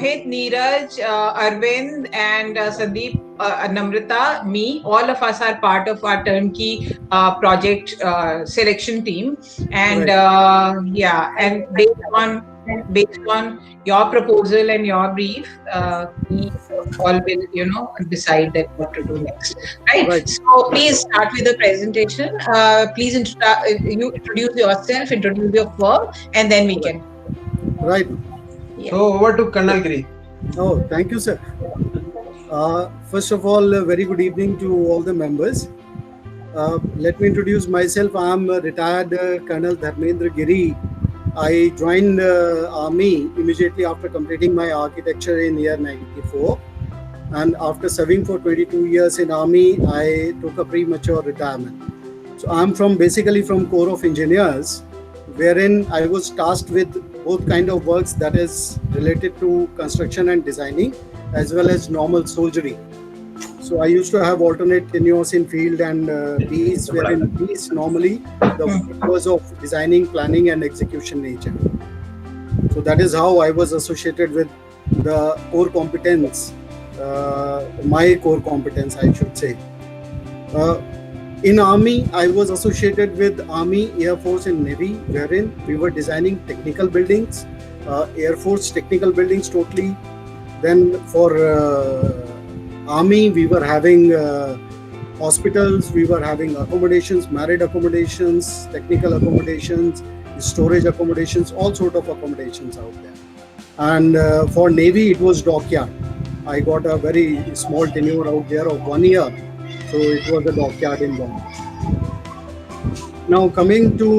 Rohit, Neeraj, Arvind, and Sandeep, Namrata, me, all of us are part of our turnkey project selection team. And Right. and based on your proposal and your brief, we all will, decide that what to do next. Right. Right. So please start with the presentation. Please you introduce yourself, introduce your firm, and then we Right. can. Right. Yeah. So over to Colonel Giri. Oh, thank you, sir. First of all, a very good evening to all the members. Let me introduce myself. I am retired Colonel Dharmendra Giri. I joined Army immediately after completing my architecture in year 94. And after serving for 22 years in Army, I took a premature retirement. So I'm basically from Corps of Engineers, wherein I was tasked with both kind of works that is related to construction and designing, as well as normal soldiery. So I used to have alternate tenures in field and peace, wherein peace normally the work was of designing, planning, and execution nature. So that is how I was associated with the core competence, my core competence, I should say. In Army, I was associated with Army, Air Force, and Navy, wherein we were designing technical buildings, Air Force technical buildings totally. Then for Army, we were having hospitals, we were having accommodations, married accommodations, technical accommodations, storage accommodations, all sort of accommodations out there. And for Navy, it was dockyard. I got a very small tenure out there of 1 year. So it was a dockyard in Bombay. Now coming to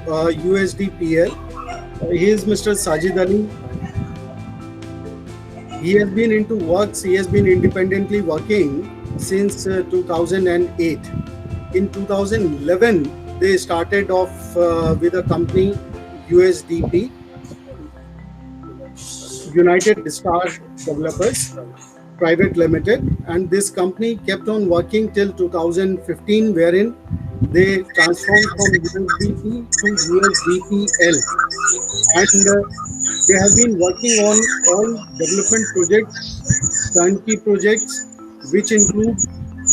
USDPL, he is Mr. Sajid Ali. He has been into works, he has been independently working since 2008. In 2011, they started off with a company, USDP, United Discharge Developers Private Limited, and this company kept on working till 2015, wherein they transformed from USDP to USDPL, and they have been working on all development projects, turnkey projects, which include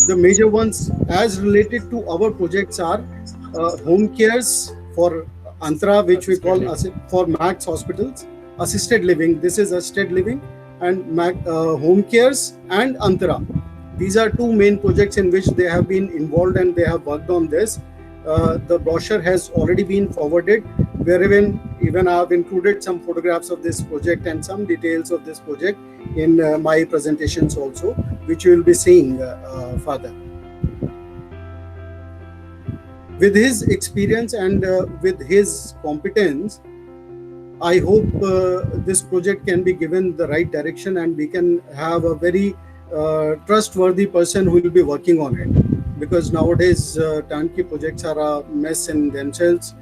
the major ones as related to our projects are home cares for Antara, which we call for Max hospitals, assisted living. This is assisted living, and home cares and Antara. These are two main projects in which they have been involved and they have worked on this. The brochure has already been forwarded, wherein even I have included some photographs of this project and some details of this project in my presentations also, which you will be seeing further. With his experience and with his competence, I hope this project can be given the right direction and we can have a very trustworthy person who will be working on it. Because nowadays turnkey projects are a mess in themselves,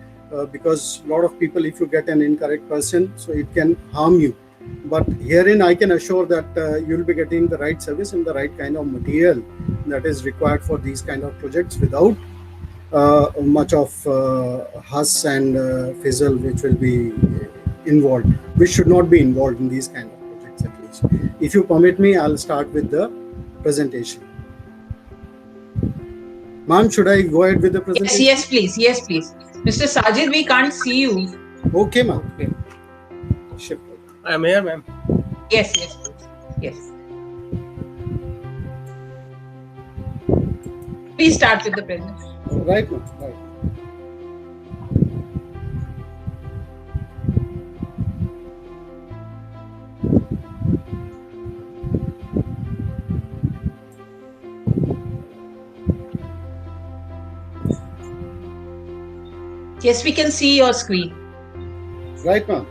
because a lot of people, if you get an incorrect person, so it can harm you. But herein I can assure that you will be getting the right service and the right kind of material that is required for these kind of projects without much of huss and fizzle which will be involved, which should not be involved in these kind of projects at least. If you permit me, I'll start with the presentation. Ma'am, should I go ahead with the presentation? Yes, please. Yes, please. Mr. Sajid, we can't see you. Okay, ma'am. Okay. I am here, ma'am. Yes, please. Yes. Please start with the presentation. Right, ma'am. Right. Yes, we can see your screen. Right, ma'am.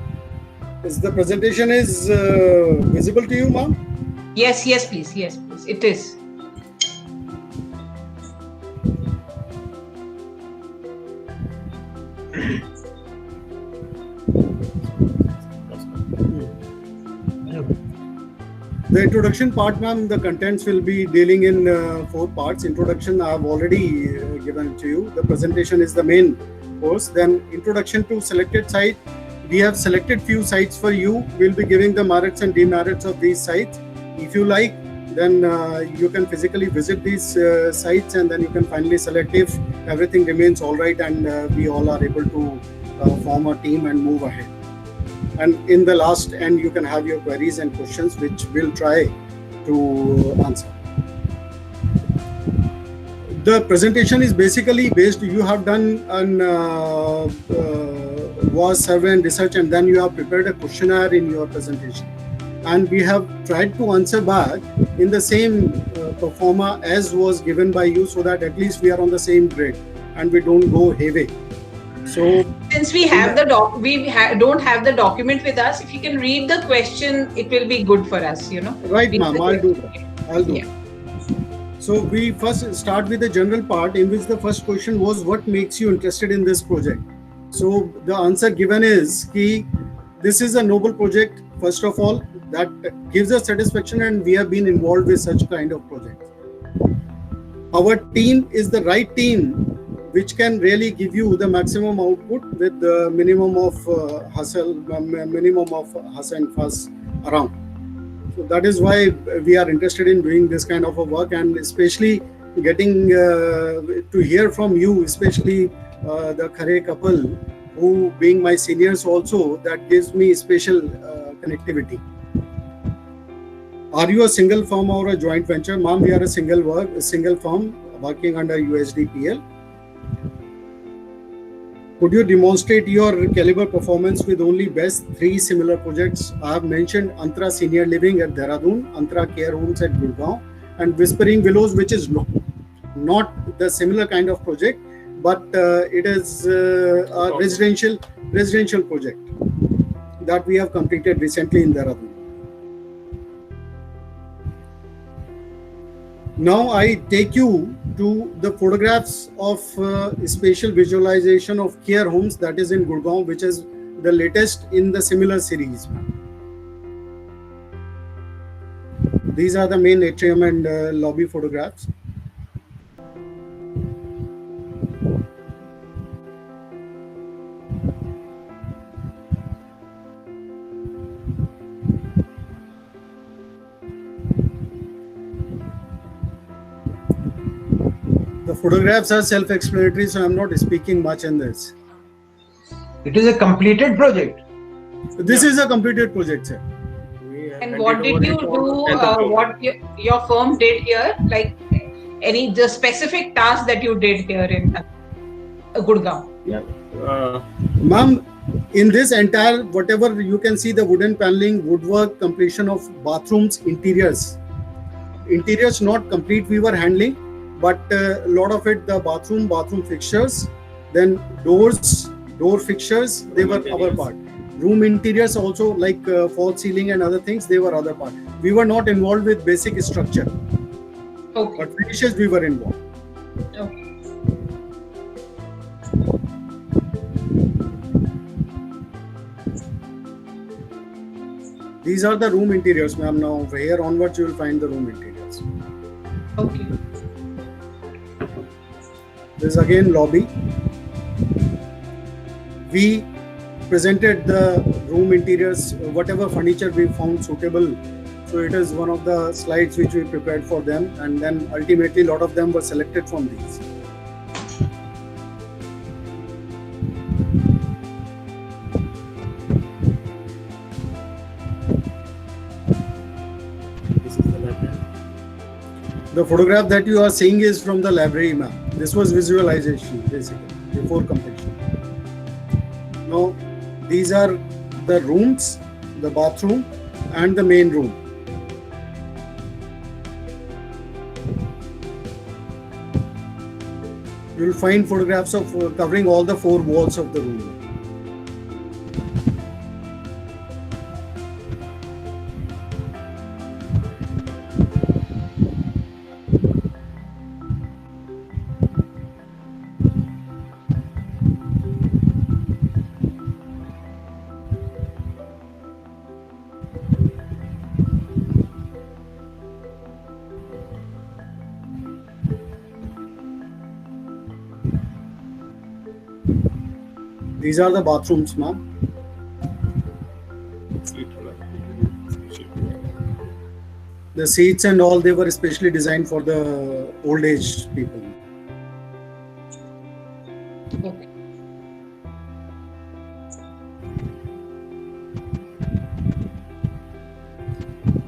Is the presentation is visible to you, ma'am? Yes, please. Yes, please. It is. The introduction part, ma'am, the contents will be dealing in 4 parts. Introduction I have already given to you. The presentation is the main course. Then introduction to selected site, we have selected few sites for you. We'll be giving the merits and demerits of these sites. If you like, then you can physically visit these sites, and then you can finally select if everything remains all right and we all are able to form a team and move ahead. And in the last end, you can have your queries and questions, which we'll try to answer. The presentation is basically based, you have done an WAS survey and research, and then you have prepared a questionnaire in your presentation. And we have tried to answer back in the same performa as was given by you, so that at least we are on the same grade and we don't go heavy. So since we have the don't have the document with us, if you can read the question, it will be good for us, you know. Right, ma'am, I'll do that. Yeah. So we first start with the general part, in which the first question was, what makes you interested in this project? So the answer given is कि this is a noble project, first of all, that gives us satisfaction, and we have been involved with such kind of projects. Our team is the right team which can really give you the maximum output with the minimum of hustle and fuss around. So that is why we are interested in doing this kind of a work, and especially getting to hear from you, especially the Khare couple, who being my seniors also, that gives me special connectivity. Are you a single firm or a joint venture? Ma'am, we are a single firm working under USDPL. Could you demonstrate your caliber performance with only best 3 similar projects? I have mentioned Antara Senior Living at Dehradun, Antara Care Homes at Gurgaon, and Whispering Willows, which is not the similar kind of project, but it is a residential project that we have completed recently in Dehradun. Now I take you to the photographs of spatial visualization of care homes that is in Gurgaon, which is the latest in the similar series. These are the main atrium and lobby photographs. The photographs are self-explanatory, so I'm not speaking much in this. It is a completed project. This is a completed project, sir. And what did you do? What your firm did here? Like the specific task that you did here in Gurgaon? Yeah. Ma'am, in this entire, whatever you can see, the wooden paneling, woodwork, completion of bathrooms, interiors. Interiors not complete, we were handling, but a lot of it, the bathroom fixtures, then door fixtures, they were our part. Room interiors also, like false ceiling and other things, they were other part. We were not involved with basic structure. Okay. But finishes we were involved. Okay. These are the room interiors, ma'am. Now here onwards you will find the room interiors. Okay. This is again lobby. We presented the room interiors, whatever furniture we found suitable. So it is one of the slides which we prepared for them, and then ultimately a lot of them were selected from these. This is the library. The photograph that you are seeing is from the library, ma'am. This was visualization basically before completion. Now these are the rooms, the bathroom and the main room. You will find photographs of covering all the 4 walls of the room. These are the bathrooms, ma'am. The seats and all, they were especially designed for the old age people. Okay.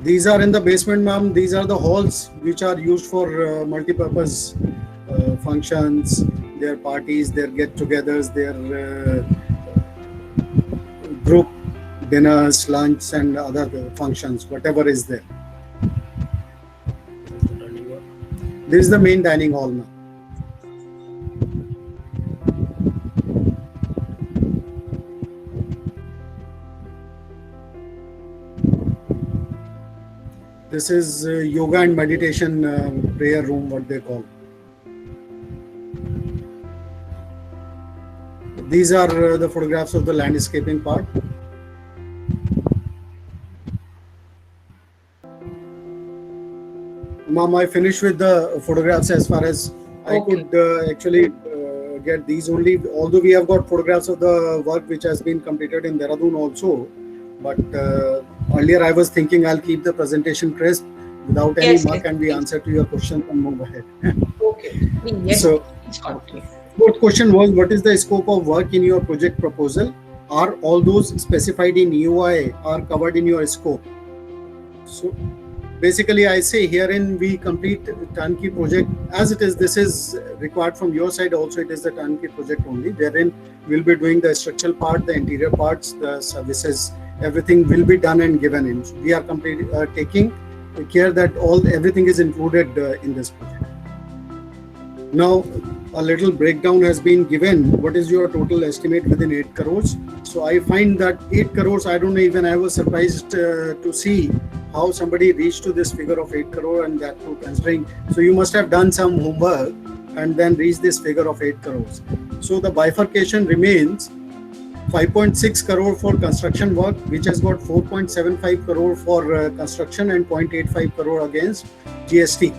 These are in the basement, ma'am. These are the halls which are used for multi-purpose functions, their parties, their get-togethers, their group dinners, lunch, and other functions, whatever is there. This is the main dining hall now. This is yoga and meditation prayer room, what they call. These are the photographs of the landscaping part. Ma'am, I finished with the photographs as far as I could actually get these only. Although we have got photographs of the work which has been completed in Dehradun also, but earlier I was thinking I'll keep the presentation crisp without any mark, and we answer to your question and move ahead. Okay. Yes. So, fourth question was, what is the scope of work in your project proposal? Are all those specified in EOI are covered in your scope? So basically, I say herein we complete turnkey project as it is. This is required from your side also. It is the turnkey project only. Therein we'll be doing the structural part, the interior parts, the services, everything will be done and given in. So we are taking care that everything is included in this project. Now, a little breakdown has been given. What is your total estimate within 8 crores? So I find that 8 crores, I don't know, even I was surprised to see how somebody reached to this figure of 8 crore, and that too considering. So you must have done some homework and then reached this figure of 8 crores. So the bifurcation remains 5.6 crore for construction work, which has got 4.75 crore for construction and 0.85 crore against GST.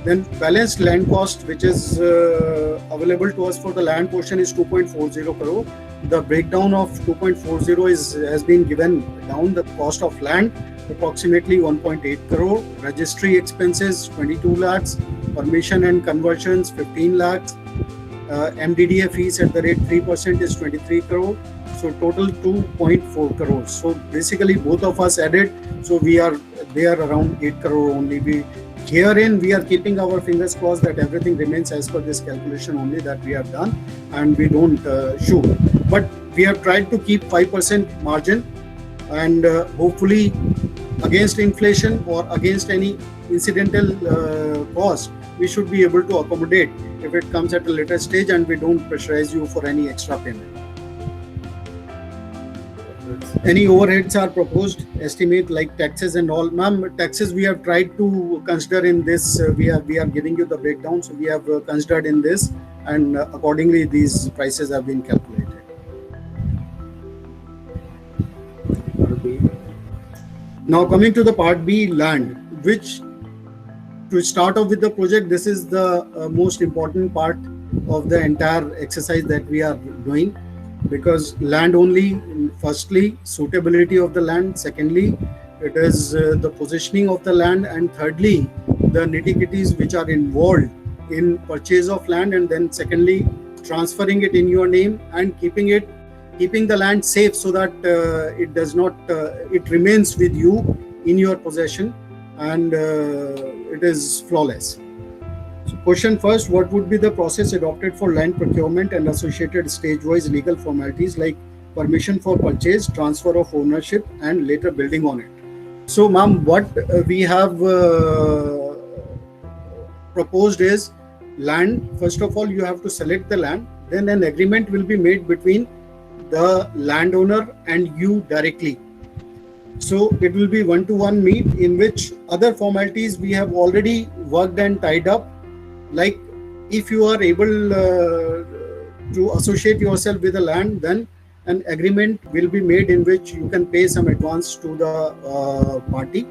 Then balanced land cost, which is available to us for the land portion, is 2.40 crore. The breakdown of 2.40 has been given down. The cost of land approximately 1.8 crore. Registry expenses 22 lakhs. Permission and conversions 15 lakhs. MDDA fees at the rate 3% is 23 crore. So total 2.4 crores. So basically both of us added. So we are there around 8 crore only. Herein we are keeping our fingers crossed that everything remains as per this calculation only that we have done, and we don't shoot. But we have tried to keep 5% margin, and hopefully against inflation or against any incidental cost, we should be able to accommodate if it comes at a later stage, and we don't pressurize you for any extra payment. Any overheads are proposed, estimate like taxes and all. Ma'am, taxes we have tried to consider in this. We are giving you the breakdown, so we have considered in this, and accordingly these prices have been calculated. Now coming to the part B, land, which to start off with the project, this is the most important part of the entire exercise that we are doing. Because land only, firstly, suitability of the land, secondly, it is the positioning of the land, and thirdly, the nitty-gritties which are involved in purchase of land, and then secondly, transferring it in your name and keeping the land safe so that it does not, it remains with you in your possession, and it is flawless. So question first, what would be the process adopted for land procurement and associated stage-wise legal formalities like permission for purchase, transfer of ownership, and later building on it? So ma'am, what we have proposed is land. First of all, you have to select the land, then an agreement will be made between the landowner and you directly. So it will be one-to-one meet in which other formalities we have already worked and tied up. Like if you are able to associate yourself with the land, then an agreement will be made in which you can pay some advance to the party,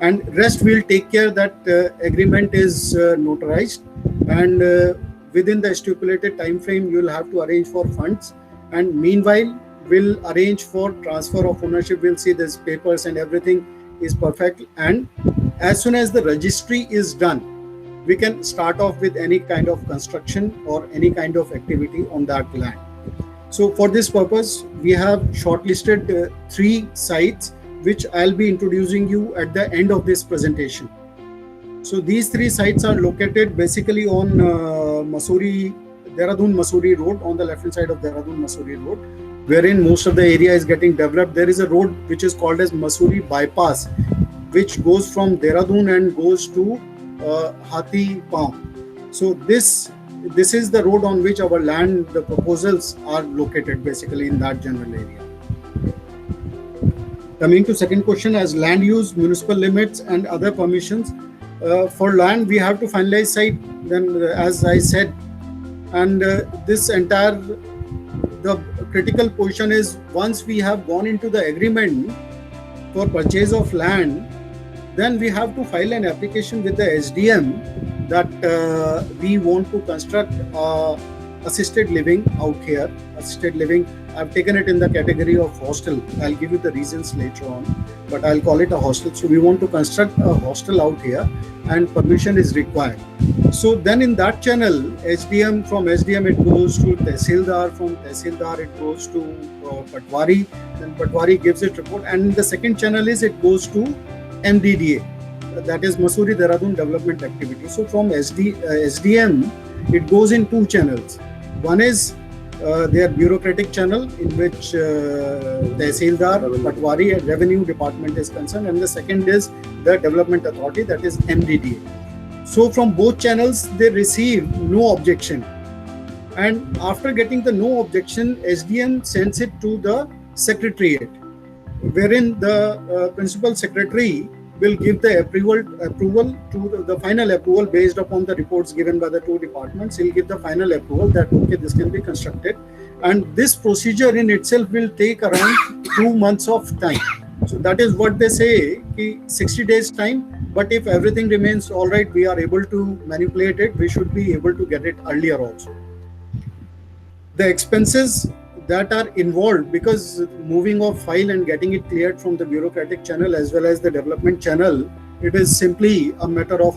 and rest will take care that agreement is notarized, and within the stipulated time frame you will have to arrange for funds, and meanwhile we'll arrange for transfer of ownership. We'll see these papers and everything is perfect, and as soon as the registry is done, we can start off with any kind of construction or any kind of activity on that land. So for this purpose, we have shortlisted 3 sites, which I'll be introducing you at the end of this presentation. So these 3 sites are located basically on Dehradun-Mussoorie Road, on the left hand side of Dehradun-Mussoorie Road, wherein most of the area is getting developed. There is a road which is called as Mussoorie Bypass, which goes from Dehradun and goes to Hathi Paon. So this is the road on which our land, the proposals are located basically in that general area. Coming to second question, as land use, municipal limits and other permissions. For land, we have to finalize site, then as I said, and this entire, the critical portion is once we have gone into the agreement for purchase of land, then we have to file an application with the SDM that we want to construct assisted living out here. Assisted living, I've taken it in the category of hostel. I'll give you the reasons later on, but I'll call it a hostel. So we want to construct a hostel out here and permission is required. So then in that channel, SDM, from SDM it goes to Tehsildar, from Tehsildar it goes to Patwari, then Patwari gives it report, and the second channel is it goes to MDDA, that is Mussoorie Dehradun Development Activity. So from SDM, it goes in 2 channels. One is their bureaucratic channel, in which Tehsildar, Patwari and Revenue Department is concerned, and the second is the Development Authority, that is MDDA. So from both channels, they receive no objection. And after getting the no objection, SDM sends it to the Secretariat, wherein the Principal Secretary will give the approval to the final approval based upon the reports given by the 2 departments. He'll give the final approval that okay, this can be constructed, and this procedure in itself will take around 2 months of time. So that is what they say, 60 days time, but if everything remains all right, we are able to manipulate it, we should be able to get it earlier also. The expenses that are involved, because moving of file and getting it cleared from the bureaucratic channel as well as the development channel, it is simply a matter of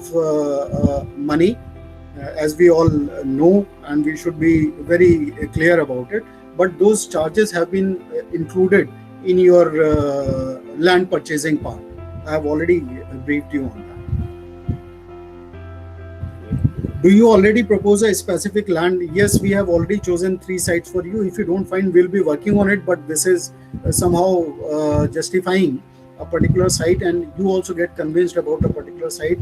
money, as we all know, and we should be very clear about it. But those charges have been included in your land purchasing part. I have already briefed you on that. Do you already propose a specific land? Yes, we have already chosen 3 sites for you. If you don't find, we'll be working on it, but this is somehow justifying a particular site, and you also get convinced about a particular site,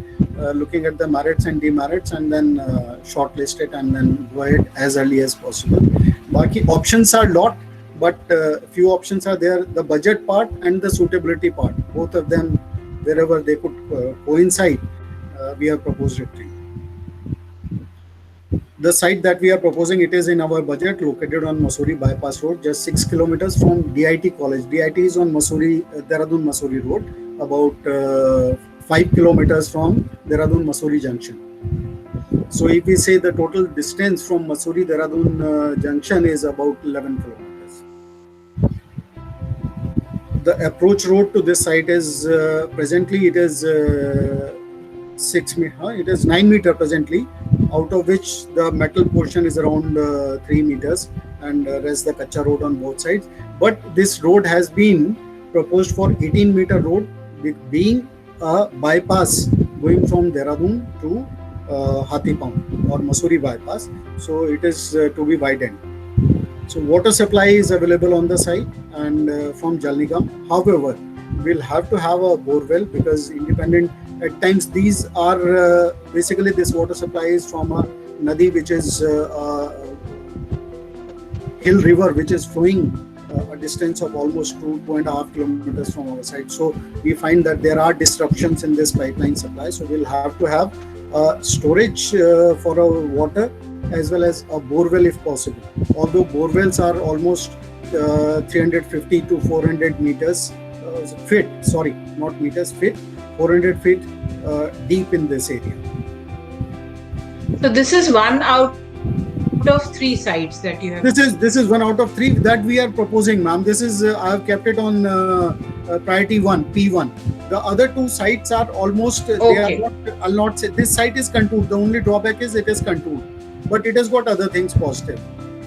looking at the merits and demerits, and then shortlist it and then go ahead as early as possible. Baki options are lot, but few options are there. The budget part and the suitability part, both of them, wherever they could coincide, we have proposed it to you. The site that we are proposing, it is in our budget, located on Mussoorie Bypass Road, just 6 kilometers from DIT College. DIT is on Dehradun-Mussoorie Road, about 5 kilometers from Dehradun-Mussoorie Junction. So if we say the total distance from Mussoorie-Dehradun Junction is about 11 kilometers. The approach road to this site is presently it is 9 meter presently, out of which the metal portion is around 3 meters, and rest the kacha road on both sides. But this road has been proposed for 18-meter road, with being a bypass going from Dehradun to Hathi Paon or Mussoorie bypass. So it is to be widened. So water supply is available on the site and from Jal Nigam. However, we'll have to have a borewell, because independent at times these are basically this water supply is from a nadi, which is hill river, which is flowing a distance of almost 2.5 kilometers from our side. So we find that there are disruptions in this pipeline supply. So we'll have to have storage for our water as well as a borewell if possible. Although borewells are almost 350 to 400 meters feet, sorry, not meters, feet, 400 feet deep in this area. So this is one out out of 3 sites that you have? This is 1 out of 3 that we are proposing, ma'am. This is I have kept it on priority 1, P1. The other 2 sites are almost. Okay. They are not, I'll not say this site is contoured. The only drawback is it is contoured, but it has got other things positive.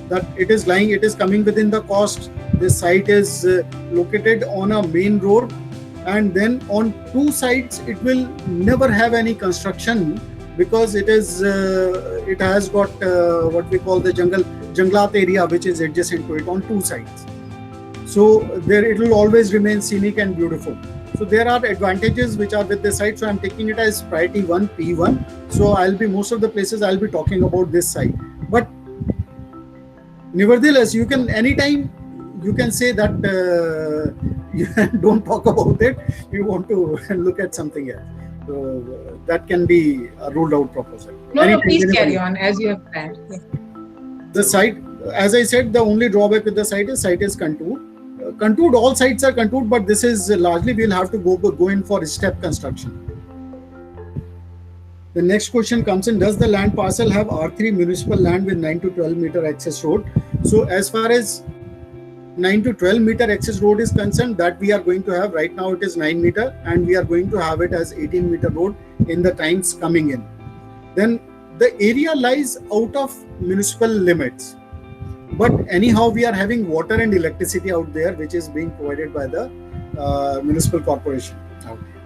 That it is lying. It is coming within the cost. This site is located on a main road, and then on 2 sides it will never have any construction, because it is it has got what we call the junglat area, which is adjacent to it on 2 sides. So there it will always remain scenic and beautiful. So there are advantages which are with this site. So I'm taking it as priority 1, P1. So I'll be most of the places I'll be talking about this site. But nevertheless, you can anytime you can say that you don't talk about it. You want to look at something else. So that can be a ruled out proposal. No, please carry on as you have planned. Yeah. The site, as I said, the only drawback with the site is contoured. Contoured, all sites are contoured, but this is largely we'll have to go in for step construction. The next question comes in: does the land parcel have R3 municipal land with 9 to 12 meter access road? So as far as 9 to 12 meter access road is concerned, that we are going to have. Right now it is 9 meter, and we are going to have it as 18 meter road in the times coming in. Then the area lies out of municipal limits, but anyhow we are having water and electricity out there, which is being provided by the municipal corporation out there.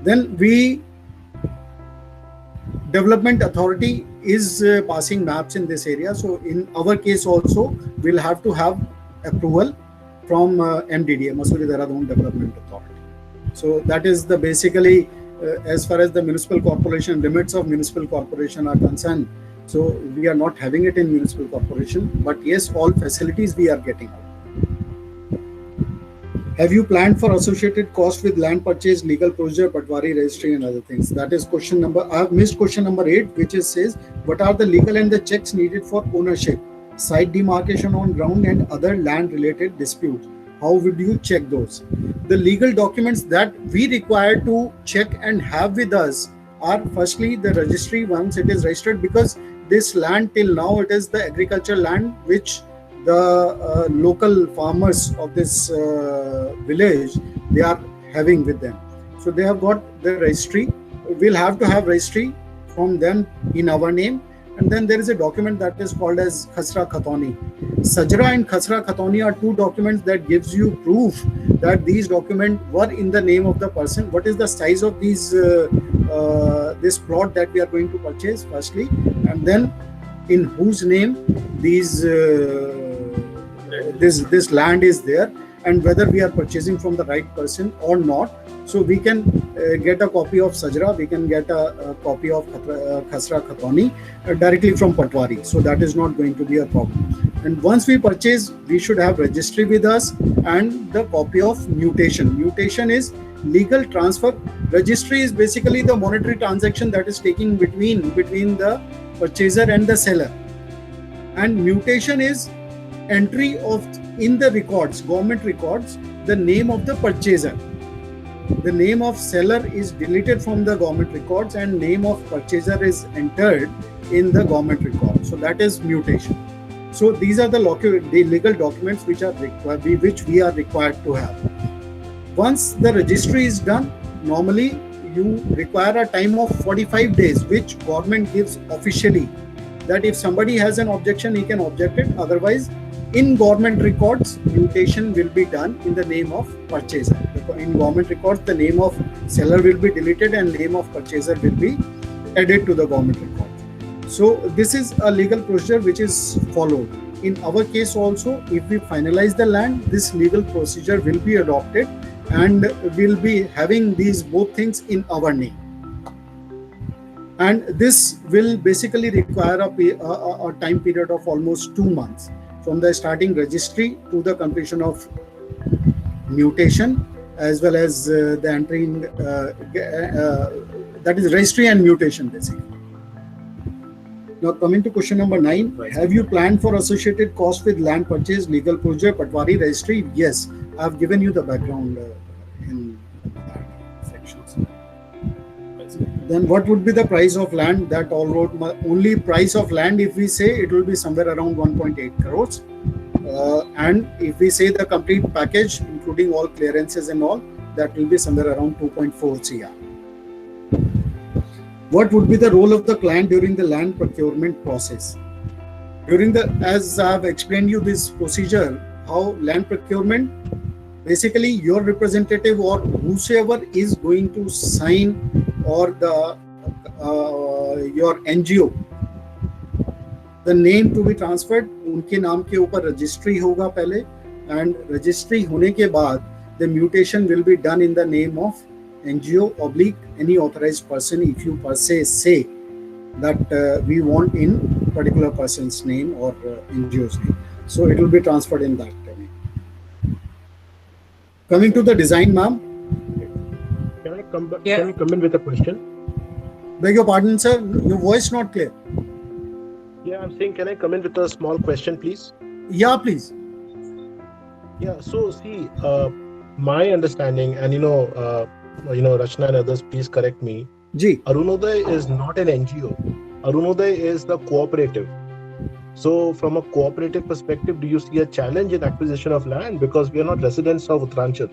Then Development Authority is passing maps in this area. So in our case also, we'll have to have approval from MDDA, Mussoorie Dehradun Development Authority. So that is the basically as far as the municipal corporation limits of municipal corporation are concerned. So we are not having it in municipal corporation, but yes, all facilities we are getting. Have you planned for associated cost with land purchase, legal procedure, Patwari registry and other things? That is question number. I have missed question number 8, which says what are the legal and the checks needed for ownership, site demarcation on ground and other land related disputes? How would you check those? The legal documents that we require to check and have with us are firstly the registry once it is registered, because this land till now it is the agricultural land which the local farmers of this village they are having with them. So they have got the registry. We'll have to have registry from them in our name, and then there is a document that is called as Khasra Khatoni. Sajra and Khasra Khatoni are 2 documents that gives you proof that these documents were in the name of the person. What is the size of these this plot that we are going to purchase firstly, and then in whose name these this land is there, and whether we are purchasing from the right person or not. So we can get a copy of Sajra, we can get a copy of Khasra Khatoni directly from Patwari. So that is not going to be a problem. And once we purchase, we should have registry with us and the copy of mutation. Mutation is legal transfer. Registry is basically the monetary transaction that is taking between the purchaser and the seller. And mutation is entry of in the records, government records, the name of the purchaser. The name of seller is deleted from the government records and name of purchaser is entered in the government record. So that is mutation. So these are the legal documents which are we are required to have. Once the registry is done, normally you require a time of 45 days, which government gives officially, that if somebody has an objection, he can object it. Otherwise, in government records, mutation will be done in the name of purchaser. In government records, the name of seller will be deleted and name of purchaser will be added to the government record. So this is a legal procedure which is followed. In our case also, if we finalize the land, this legal procedure will be adopted and we'll be having these both things in our name. And this will basically require a time period of almost 2 months. From the starting registry to the completion of mutation, as well as the entering, that is registry and mutation basically. Now coming to question number 9, have you planned for associated cost with land purchase, legal procedure, Patwari registry? Yes, I have given you the background in that sections. Then what would be the price of land? That all road only price of land, if we say, it will be somewhere around 1.8 crores. And if we say the complete package, including all clearances and all, that will be somewhere around 2.4 CR. What would be the role of the client during the land procurement process? As I have explained you this procedure, how land procurement, basically your representative or whosoever is going to sign, or your NGO, the name to be transferred, उनके नाम के ऊपर registry होगा पहले, and registry होने के बाद the mutation will be done in the name of NGO / any authorized person, if you per se say that we want in particular person's name or NGO's name. So it will be transferred in that name. Coming to the design, ma'am. Can I come in with a question? Beg your pardon, sir. Your voice not clear. Yeah, I'm saying, can I come in with a small question, please? Yeah, please. Yeah, so see, my understanding, and Rachna and others, please correct me. Ji. Arunoday is not an NGO. Arunoday is the cooperative. So from a cooperative perspective, do you see a challenge in acquisition of land? Because we are not residents of Uttaranchal.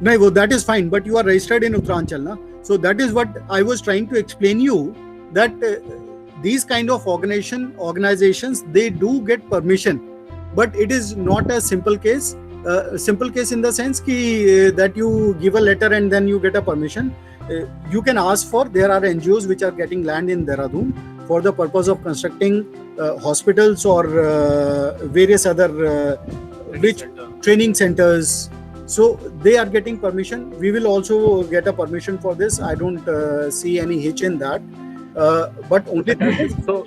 No, well, that is fine, but you are registered in Uttaranchal, na? So that is what I was trying to explain you, that these kind of organizations, they do get permission, but it is not a simple case. Simple case in the sense that you give a letter and then you get a permission. You can ask for, there are NGOs which are getting land in Dehradun for the purpose of constructing hospitals or various other training centers. So they are getting permission. We will also get a permission for this. I don't see any hitch in that. But only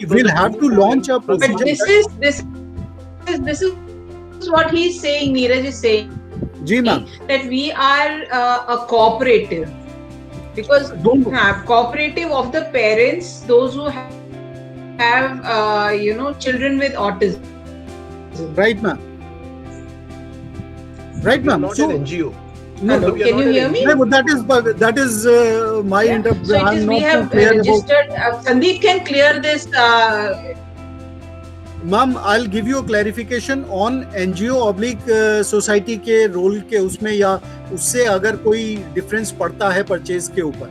we'll have to launch a procedure. But this is what he's saying, Neeraj is saying. Ji, ma'am. That we are a cooperative. Because we have cooperative of the parents, those who have children with autism. Right, ma'am. Right, ma'am. Not an NGO. No, can you hear me? No, that is my interpretation. So it is, we have registered. Sandeep can clear this. Ma'am, I'll give you a clarification on NGO / society के role के उसमें या उससे अगर कोई difference पड़ता है purchase के ऊपर,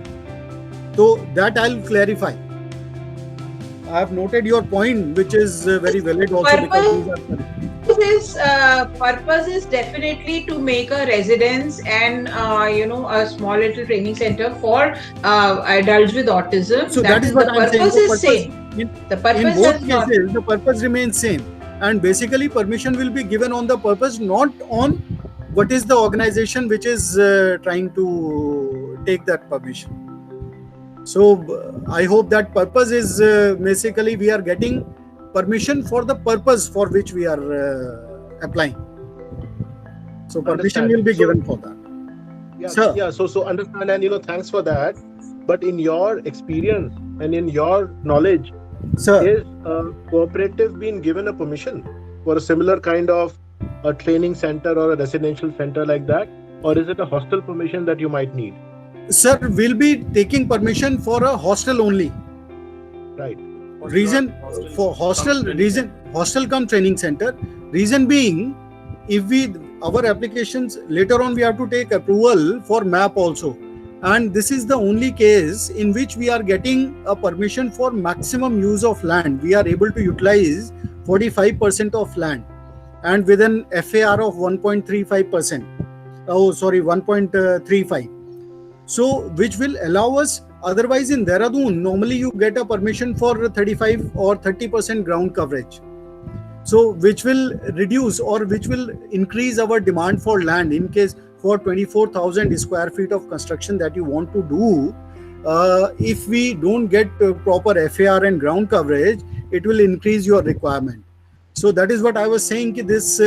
तो that I'll clarify. I have noted your point, which is very valid also. Purpose is definitely to make a residence and a small little training center for adults with autism. So that is what I'm saying. The purpose is same. The purpose in both cases, the purpose remains same, and basically permission will be given on the purpose, not on what is the organization which is trying to take that permission. So I hope that purpose is basically we are getting permission for the purpose for which we are applying. So permission will be given for that. Yeah, Sir. Yeah. So understand, and thanks for that. But in your experience and in your knowledge, Sir, is a cooperative being given a permission for a similar kind of a training center or a residential center like that, or is it a hostel permission that you might need? Sir, we'll be taking permission for a hostel only. Right. Reason for hostel come training center. Reason being, if our applications later on we have to take approval for MAP also, and this is the only case in which we are getting a permission for maximum use of land. We are able to utilize 45% of land, and with an FAR of 1.35%. 1.35. So which will allow us. Otherwise, in Dehradun, normally you get a permission for 35 or 30% ground coverage. So which will reduce or which will increase our demand for land in case for 24,000 square feet of construction that you want to do. If we don't get proper FAR and ground coverage, it will increase your requirement. So that is what I was saying. This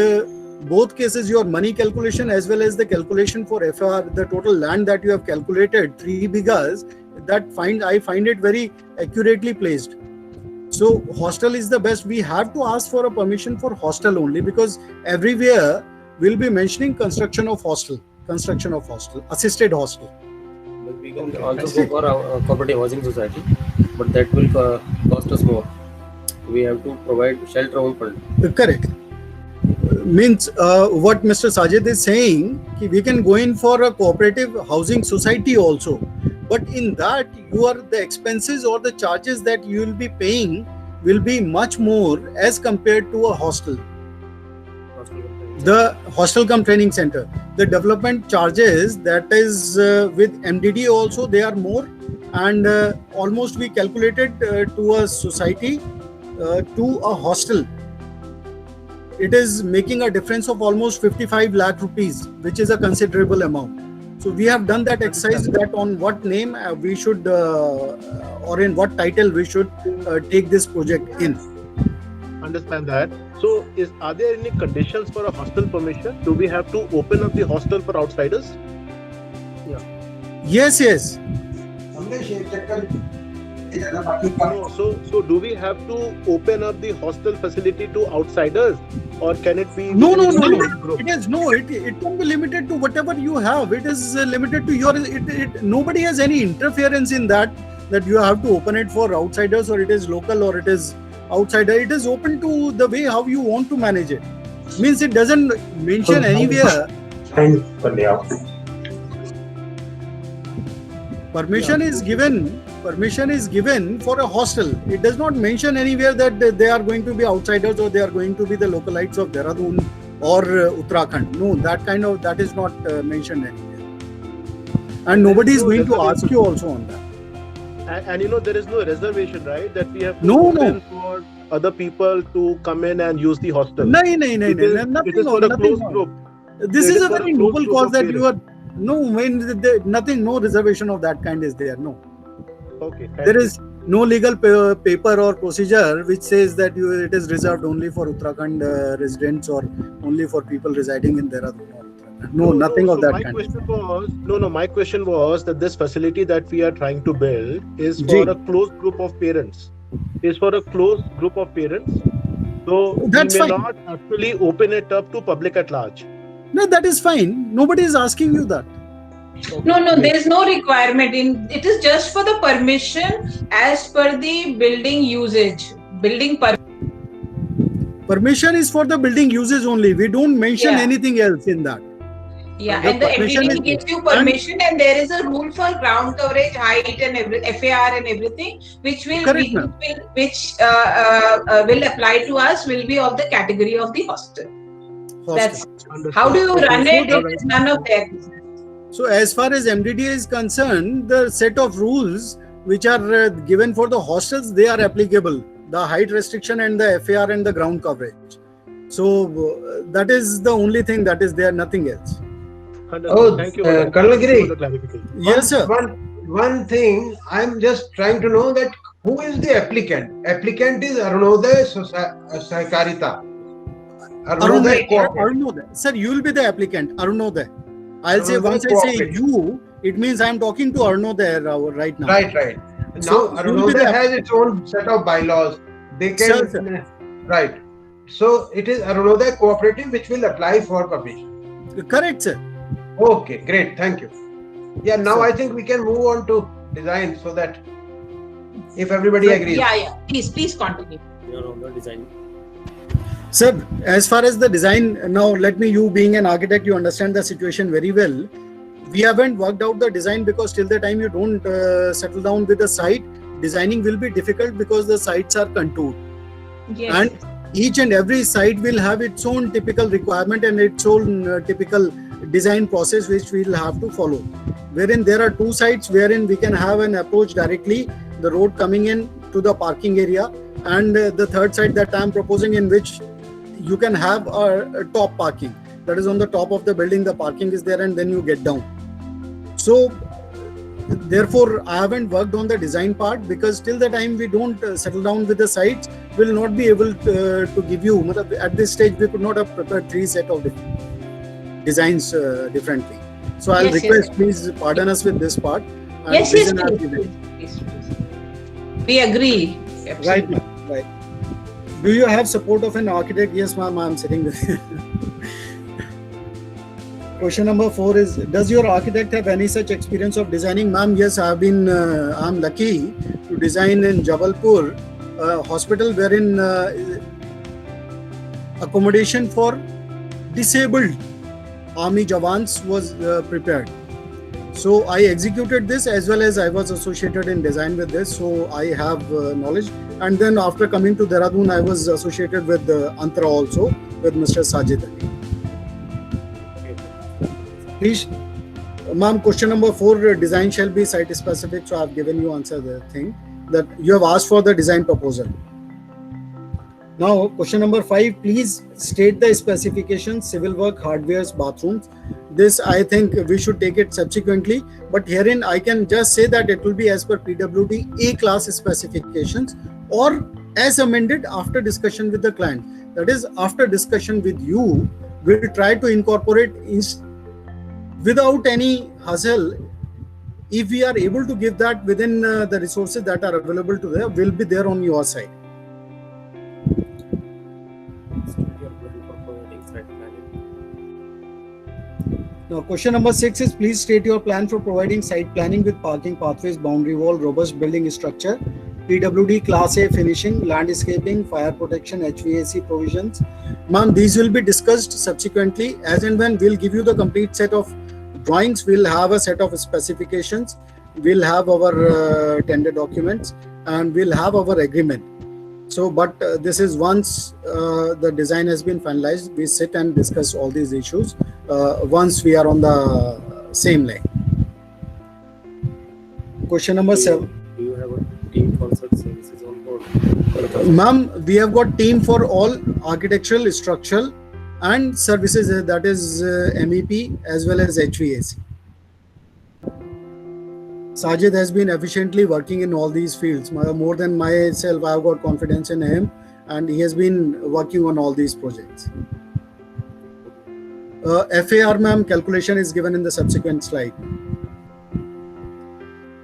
both cases, your money calculation as well as the calculation for FAR, the total land that you have calculated, 3 bighas, I find it very accurately placed. So hostel is the best. We have to ask for a permission for hostel only, because everywhere we'll be mentioning construction of hostel, assisted hostel. But we can Okay, also that's go it. for a cooperative housing society, but that will cost us more. We have to provide shelter home fund. Correct. Means what Mr. Sajid is saying, we can go in for a cooperative housing society also, but in that the expenses or the charges that you will be paying will be much more as compared to a hostel. The hostel cum training center, the development charges that is with MDD also they are more, and almost we calculated to a society to a hostel, it is making a difference of almost 55 lakh rupees, which is a considerable amount. So we have done that exercise, that on what name we should or in what title we should take this project in. Understand that. So, are there any conditions for a hostel permission? Do we have to open up the hostel for outsiders? Yes. No, so do we have to open up the hostel facility to outsiders, or can it be? No. It is it can be limited to whatever you have. It is limited to your. Nobody has any interference in that you have to open it for outsiders, or it is local, or it is outsider. It is open to the way how you want to manage it. Means it doesn't mention anywhere. Permission is given for a hostel. It does not mention anywhere that they are going to be outsiders or they are going to be the localites of Dehradun or Uttarakhand. No, that is not mentioned anywhere. And nobody is going to ask you also on that. And there is no reservation, right? That we have to No. open for other people to come in and use the hostel. No, It is for a closed group. This It is is a for very a closed noble group cause of that you parents. are. No, nothing, no reservation of that kind is there. No. Okay. There is no legal paper or procedure which says that it is reserved only for Uttarakhand residents or only for people residing in Dehradun or Uttarakhand. No, nothing of that kind. My question was that this facility that we are trying to build is for a closed group of parents. So That's we may fine. not actually open it up to public at large. No, that is fine. Nobody is asking you that. No, there is no requirement in it. Is just for the permission as per the building usage. Permission is for the building uses only. We don't mention anything else in that. Yeah, The and the permission MDD is- gives you permission, and there is a rule for ground coverage, height, and FAR and everything, which will Correct, ma'am. will apply to us. Will be of the category of the hostel. That's Understood. how do you Okay, run so it? the- It is none of their business. So as far as MDDA is concerned, the set of rules which are given for the hostels, they are applicable. The height restriction and the FAR and the ground coverage. So that is the only thing that is there, nothing else. Understood. Oh, Thank you for that. Colonel Thank you Giri. for the clarification. Yes, sir. One thing, I'm just trying to know that who is the applicant? Applicant is Arunoday Sahakarita. Arunoday Cooperative. Arunoday. Sir, you will be the applicant, Arunoday. I'll say, Arunoday once I say Cooperative. you, it means I'm talking to Arunoday right now. Right. So, Now, you will be Arunoday the- has its own set of bylaws. They can. Sir. Right. So, it is Arunoday Cooperative which will apply for permission. Correct, sir. Okay, great. Thank you. Yeah, now Sir. I think we can move on to design so that if everybody agrees. Yeah. Please continue. On the design. Sir, as far as the design, now you being an architect, you understand the situation very well. We haven't worked out the design because till the time you don't settle down with the site, designing will be difficult because the sites are contoured. Yes. And each and every site will have its own typical requirement and its own typical design process which we will have to follow. Wherein there are two sites wherein we can have an approach directly, the road coming in to the parking area, and the third site that I am proposing in which you can have a top parking. That is on the top of the building, the parking is there and then you get down. So therefore, I haven't worked on the design part because till the time we don't settle down with the sites, we will not be able to give you, at this stage we could not have prepared three set of designs differently. So I'll request, please pardon us with this part. Yes, please. We agree. Right, ma'am. Right. Do you have support of an architect? Yes, ma'am, I'm sitting with you. Question number 4 is, does your architect have any such experience of designing? Ma'am, yes, I'm lucky to design in Jabalpur a hospital wherein accommodation for disabled army jawans was prepared. So I executed this, as well as I was associated in design with this, so I have knowledge. And then after coming to Dehradun, I was associated with Antara also, with Mr. Sajid Ali. Please, ma'am, question number 4, design shall be site specific. So I have given you answer the thing that you have asked for the design proposal. Now, question number 5, please state the specifications, civil work, hardwares, bathrooms. This, I think we should take it subsequently, but herein I can just say that it will be as per PWD A class specifications or as amended after discussion with the client. That is, after discussion with you, we'll try to incorporate without any hassle. If we are able to give that within the resources that are available to them, will be there on your side. Now, question number 6 is, please state your plan for providing site planning with parking pathways, boundary wall, robust building structure, PWD Class A finishing, landscaping, fire protection, HVAC provisions. Ma'am, these will be discussed subsequently. As and when we'll give you the complete set of drawings, we'll have a set of specifications, we'll have our tender documents, and we'll have our agreement. So, but this is once the design has been finalized, we sit and discuss all these issues once we are on the same line. Question number 7. Do you have a team for such services on board? Ma'am, we have got team for all architectural, structural and services, that is MEP as well as HVAC. Sajid has been efficiently working in all these fields. More than myself, I have got confidence in him, and he has been working on all these projects. FAR, ma'am, calculation is given in the subsequent slide.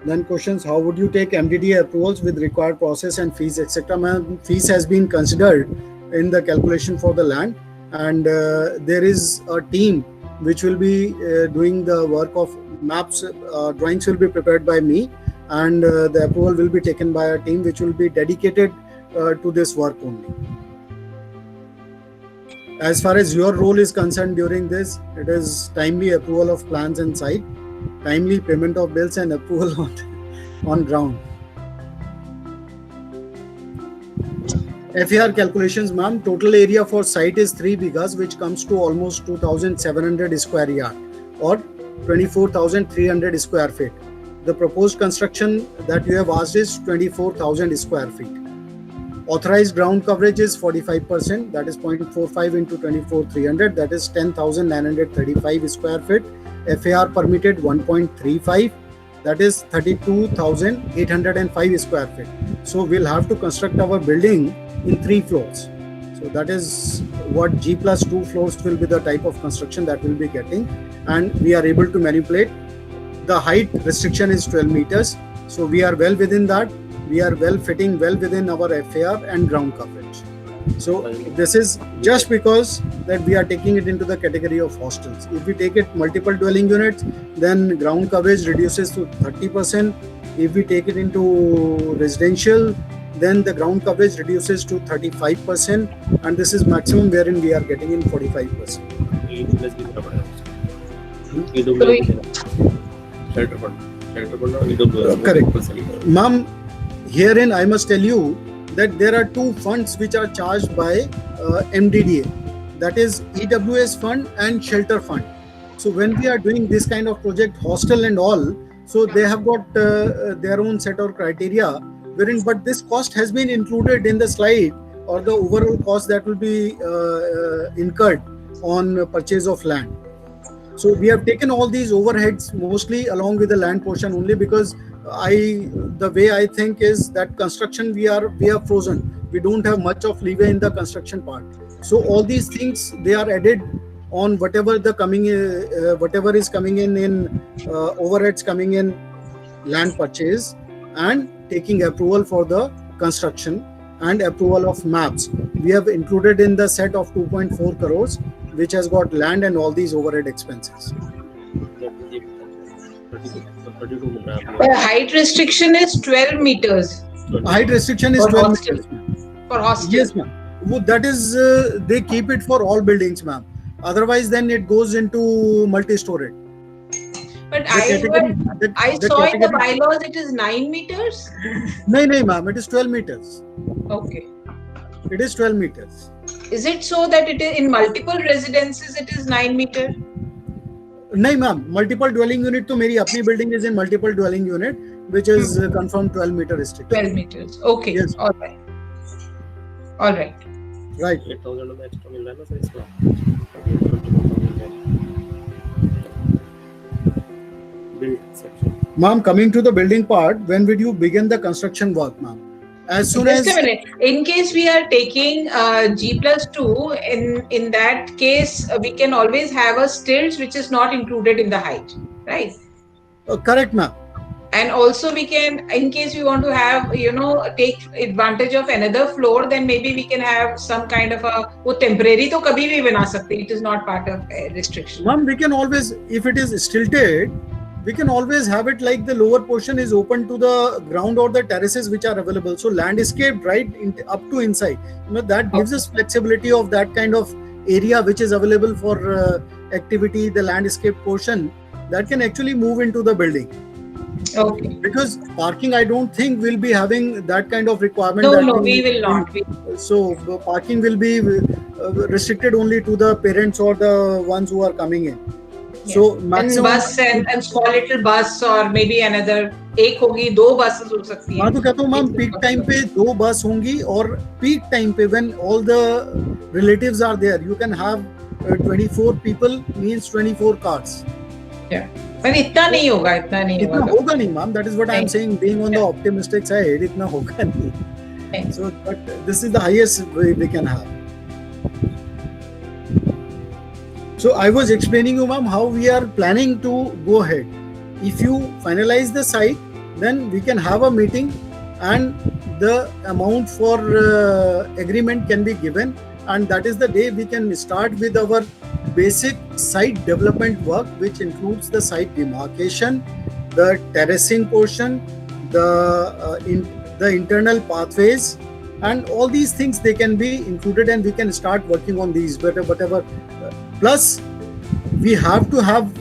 Then questions, how would you take MDDA approvals with required process and fees, etc. Ma'am, fees has been considered in the calculation for the land, and there is a team which will be doing the work of maps. Drawings will be prepared by me, and the approval will be taken by a team which will be dedicated to this work only. As far as your role is concerned during this, it is timely approval of plans and site, timely payment of bills, and approval on ground. FAR calculations, ma'am, total area for site is 3 bighas, which comes to almost 2,700 square yard or 24,300 square feet. The proposed construction that you have asked is 24,000 square feet. Authorized ground coverage is 45%, that is 0.45 into 24,300, that is 10,935 square feet. FAR permitted 1.35, that is 32,805 square feet. So we'll have to construct our building in 3 floors. So that is what G plus 2 floors will be the type of construction that we'll be getting, and we are able to manipulate. The height restriction is 12 meters. So we are well within that. We are fitting well within our FAR and ground coverage. So this is just because that we are taking it into the category of hostels. If we take it multiple dwelling units, then ground coverage reduces to 30%. If we take it into residential, then the ground coverage reduces to 35%, and this is maximum wherein we are getting in 45%. Correct. Ma'am, herein I must tell you that there are 2 funds which are charged by MDDA, that is EWS fund and shelter fund. So when we are doing this kind of project, hostel and all, so they have got their own set of criteria wherein, but this cost has been included in the slide, or the overall cost that will be incurred on purchase of land. So we have taken all these overheads mostly along with the land portion only, because the way I think is that construction we are frozen. We don't have much of leeway in the construction part. So all these things, they are added on whatever is coming in overheads coming in land purchase, and taking approval for the construction and approval of maps. We have included in the set of 2.4 crores, which has got land and all these overhead expenses. The height restriction is 12 meters Height restriction is For 12 hostel. meters. Ma'am. for hostel. Yes, ma'am. That is, they keep it for all buildings, ma'am. Otherwise, then it goes into multi-story. But The I the saw in the category- bylaws it is 9 meters. No, ma'am. It is 12 meters. Okay. It is 12 meters. Is it so that it is in multiple residences it is 9 meter? No, ma'am. Multiple dwelling unit to मेरी अपनी building is in multiple dwelling unit, which is confirmed 12 meter restriction. 12 meters. Okay. Yes. All right. All right. Right. 8,000 में extra मिल रहा है ना sir इसमें? 21,000 build section. Ma'am, coming to the building part, when would you begin the construction work, ma'am? As soon Just as a minute. In case we are taking G+2, in that case, we can always have a stilts which is not included in the height, right? correct, ma'am. And also we can, in case we want to have, take advantage of another floor, then maybe we can have some kind of a, वो temporary तो कभी भी बना सकते, it is not part of restriction. Ma'am, we can always, if it is stilted, we can always have it like the lower portion is open to the ground or the terraces which are available. So landscaped right up to inside. That gives us flexibility of that kind of area which is available for activity, the landscape portion that can actually move into the building. Okay. Because parking, I don't think will be having that kind of requirement. No, we will not. So parking will be restricted only to the parents or the ones who are coming in. Yes. So And maximum. bus and small little bus or maybe another, एक होगी, 2 buses हो सकती है. हाँ तो कहता हूँ ma'am peak time पे 2 बस होंगी और पीक टाइम पे when all the relatives are there you can have 24 people means 24 cars. पर इतना नहीं होगा. इतना होगा नहीं ma'am, that is what I am saying, being on the optimistic side, इतना होगा नहीं. नहीं. So but this is the highest we can have. So I was explaining you ma'am how we are planning to go ahead. If you finalize the site, then we can have a meeting and the amount for agreement can be given, and that is the day we can start with our basic site development work, which includes the site demarcation, the terracing portion, the internal pathways, and all these things they can be included and we can start working on these whatever. Plus we have to have,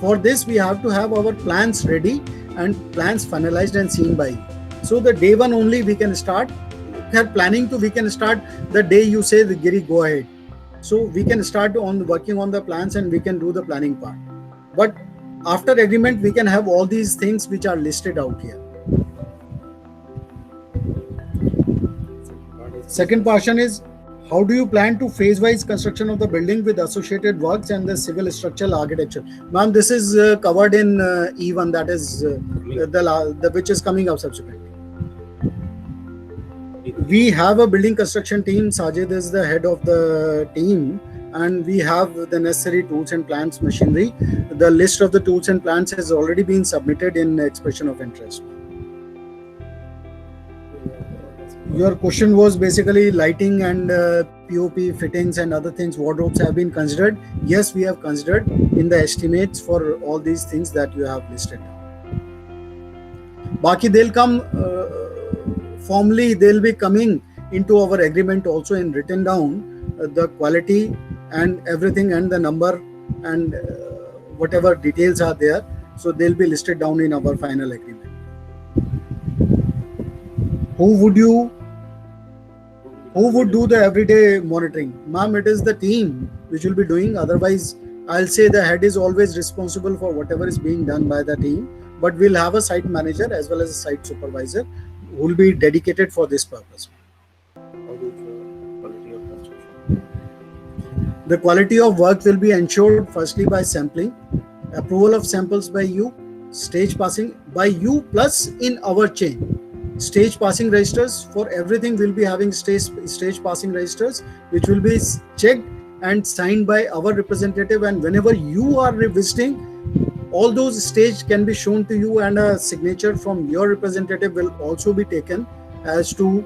for this we have to have our plans ready and plans finalized and seen by you. So the day one only we can start. If we are planning to, we can start the day you say the Giri go ahead. So we can start on working on the plans and we can do the planning part. But after agreement we can have all these things which are listed out here. Second portion is, how do you plan to phase-wise construction of the building with associated works and the civil structural architecture? Ma'am, this is covered in E1, that is the which is coming up subsequently. We have a building construction team. Sajid is the head of the team, and we have the necessary tools and plants, machinery. The list of the tools and plants has already been submitted in expression of interest. Your question was basically lighting and POP fittings and other things, wardrobes have been considered. Yes, we have considered in the estimates for all these things that you have listed. Baki, they'll come formally, they'll be coming into our agreement also in written down the quality and everything and the number and whatever details are there. So they'll be listed down in our final agreement. Who would do the everyday monitoring? Ma'am, it is the team which will be doing. Otherwise, I'll say the head is always responsible for whatever is being done by the team. But we'll have a site manager as well as a site supervisor who will be dedicated for this purpose. The quality of work will be ensured firstly by sampling, approval of samples by you, stage passing by you plus in our chain. Stage passing registers for everything will be having stage passing registers which will be checked and signed by our representative, and whenever you are visiting, all those stage can be shown to you and a signature from your representative will also be taken as to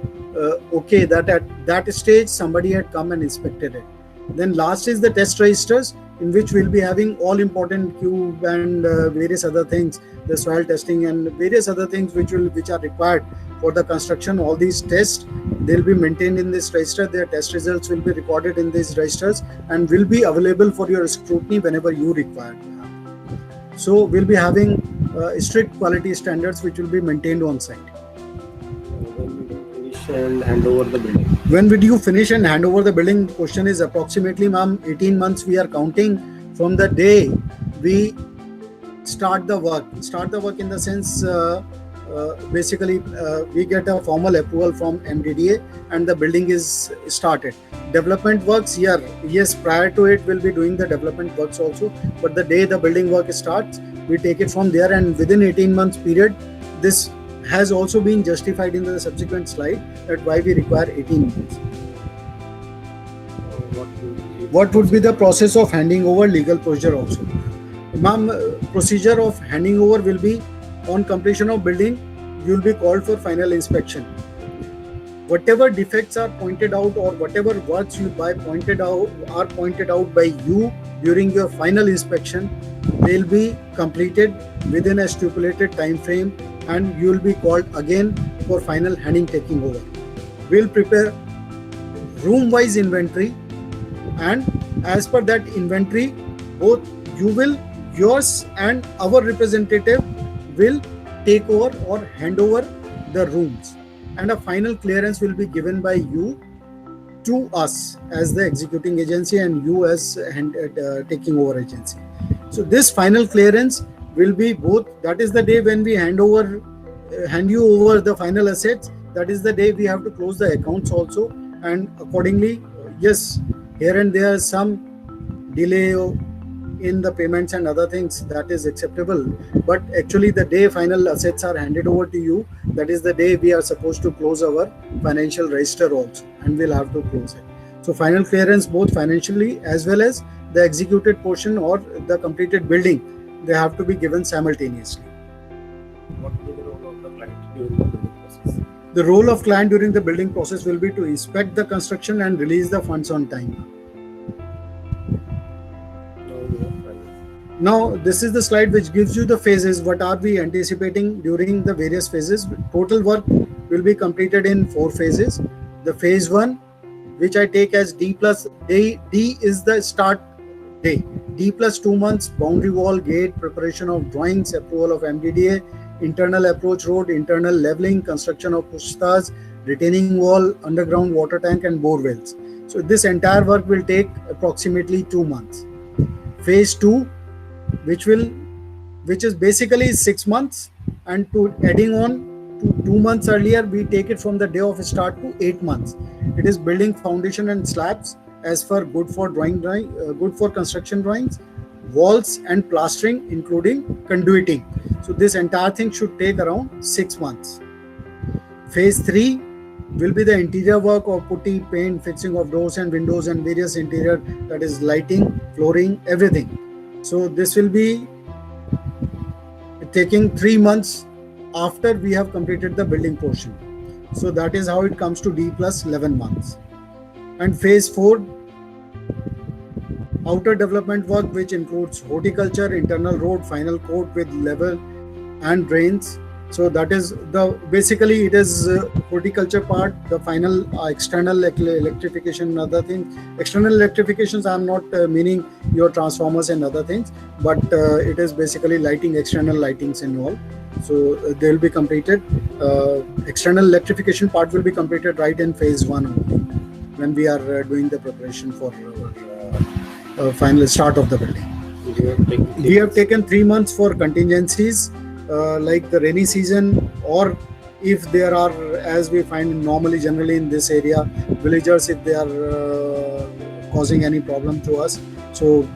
okay that at that stage somebody had come and inspected it. Then last is the test registers, in which we'll be having all important cube and various other things, the soil testing and various other things which are required for the construction. All these tests, they'll be maintained in this register. Their test results will be recorded in these registers and will be available for your scrutiny whenever you require. So we'll be having strict quality standards which will be maintained on site. And hand over the building. When would you finish and hand over the building? Question is approximately, ma'am, 18 months we are counting from the day we start the work. Start the work in the sense, basically we get a formal approval from MDDA and the building is started. Development works here, yes, prior to it we'll be doing the development works also, but the day the building work starts, we take it from there, and within 18 months period, this has also been justified in the subsequent slide that why we require 18 months. What would be the process of handing over? Legal procedure also. Ma'am, procedure of handing over will be on completion of building, you will be called for final inspection. Whatever defects are pointed out or whatever works you are pointed out by you during your final inspection, they will be completed within a stipulated time frame, and you will be called again for final taking over. We'll prepare room-wise inventory, and as per that inventory, both yours and our representative will take over or hand over the rooms, and a final clearance will be given by you to us as the executing agency and you as taking over agency. So this final clearance will be both, that is the day when we hand you over the final assets, that is the day we have to close the accounts also, and accordingly, yes, here and there some delay in the payments and other things, that is acceptable, but actually the day final assets are handed over to you, that is the day we are supposed to close our financial register also, and we'll have to close it. So final clearance both financially as well as the executed portion or the completed building, they have to be given simultaneously. What will be the role of the client during the building process? The role of client during the building process will be to inspect the construction and release the funds on time. Now, this is the slide which gives you the phases. What are we anticipating during the various phases? Total work will be completed in 4 phases. The phase 1, which I take as D plus D is the start day. D plus 2 months, boundary wall, gate, preparation of drawings, approval of MDDA, internal approach road, internal leveling, construction of pushtas, retaining wall, underground water tank and bore wells. So this entire work will take approximately 2 months. Phase 2, which is basically 6 months, and to adding on to 2 months earlier, we take it from the day of start to 8 months. It is building foundation and slabs as per good for construction drawings, walls and plastering including conduiting. So this entire thing should take around 6 months. Phase 3 will be the interior work of putty, paint, fixing of doors and windows and various interior, that is lighting, flooring, everything. So this will be taking 3 months after we have completed the building portion. So that is how it comes to D plus 11 months. And phase 4, outer development work, which includes horticulture, internal road, final coat with level and drains. So that is basically it is horticulture part, the final external electrification and other things. External electrifications, I am not meaning your transformers and other things, but it is basically lighting, external lightings and all. So they will be completed. External electrification part will be completed right in phase 1 only, when we are doing the preparation for final start of the building. We have taken 3 months for contingencies, like the rainy season, or if there are, as we find normally generally in this area, villagers, if they are causing any problem to us. So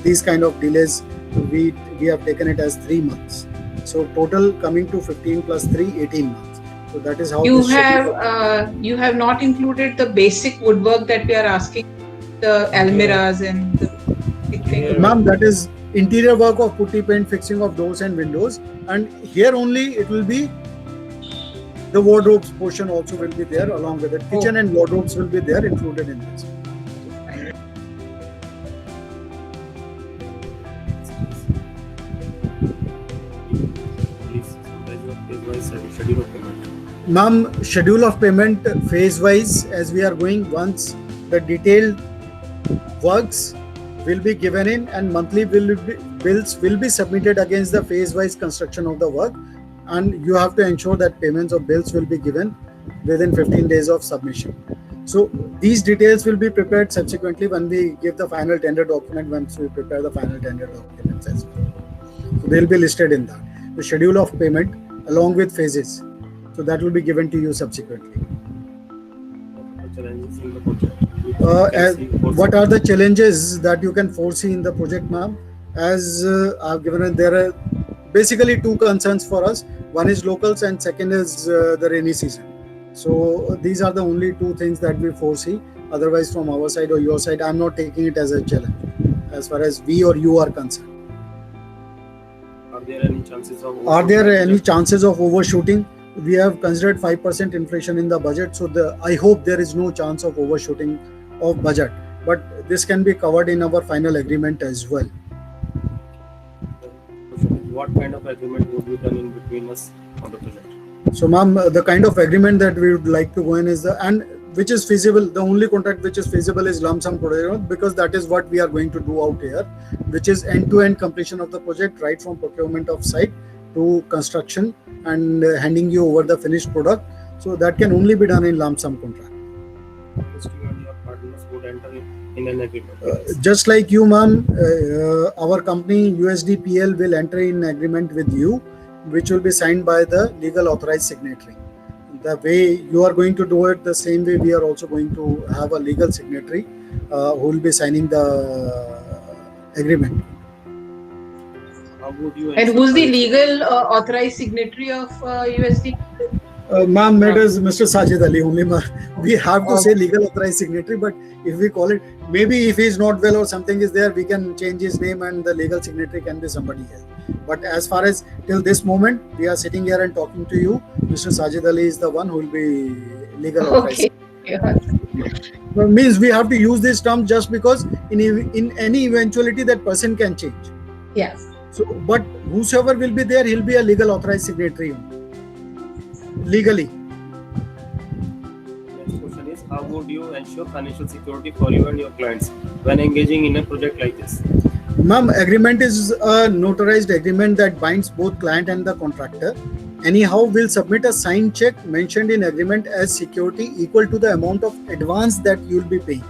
these kind of delays, we have taken it as 3 months. So total coming to 15 plus 3, 18 months. So that is how you have not included the basic woodwork that we are asking, the almirahs and the big thing. Ma'am, that is interior work of putty, paint, fixing of doors and windows, and here only it will be the wardrobes portion also will be there along with it. Kitchen and wardrobes will be there included in this. Ma'am, schedule of payment phase wise as we are going. Once the detailed works will be given in and monthly bills will be submitted against the phase wise construction of the work, and you have to ensure that payments of bills will be given within 15 days of submission. So these details will be prepared subsequently when we give the final tender document, once we prepare the final tender documents as well. So they will be listed in that. The schedule of payment along with phases. So that will be given to you subsequently. Challenges in the project. What are the challenges that you can foresee in the project, ma'am? As I've given it, there are basically two concerns for us. One is locals and second is the rainy season. So these are the only two things that we foresee. Otherwise, from our side or your side, I'm not taking it as a challenge as far as we or you are concerned. Are there any chances of overshooting? We have considered 5% inflation in the budget, so I hope there is no chance of overshooting of budget. But this can be covered in our final agreement as well. What kind of agreement would be done in between us on the project? So, ma'am, the kind of agreement that we would like to go in is which is feasible. The only contract which is feasible is lump sum project, because that is what we are going to do out here, which is end-to-end completion of the project, right from procurement of site to construction and handing you over the finished product. So that can only be done in lump sum contract. You and your partners would enter in an agreement. Just like you, ma'am, our company USDPL will enter in agreement with you, which will be signed by the legal authorized signatory. The way you are going to do it, the same way we are also going to have a legal signatory who will be signing the agreement. How would you? And who's the legal authorized signatory of USD? Ma'am, it is Mr. Sajid Ali only. We have to say legal authorized signatory, but if we call it, maybe if he is not well or something is there, we can change his name and the legal signatory can be somebody else. But as far as till this moment, we are sitting here and talking to you, Mr. Sajid Ali is the one who will be legal authorized. Okay. Means we have to use this term just because in any eventuality that person can change. Yes. So, but whosoever will be there, he'll be a legal authorized signatory legally. Next question is, how would you ensure financial security for you and your clients when engaging in a project like this? Ma'am, agreement is a notarized agreement that binds both client and the contractor. Anyhow, we'll submit a signed check mentioned in agreement as security equal to the amount of advance that you'll be paying.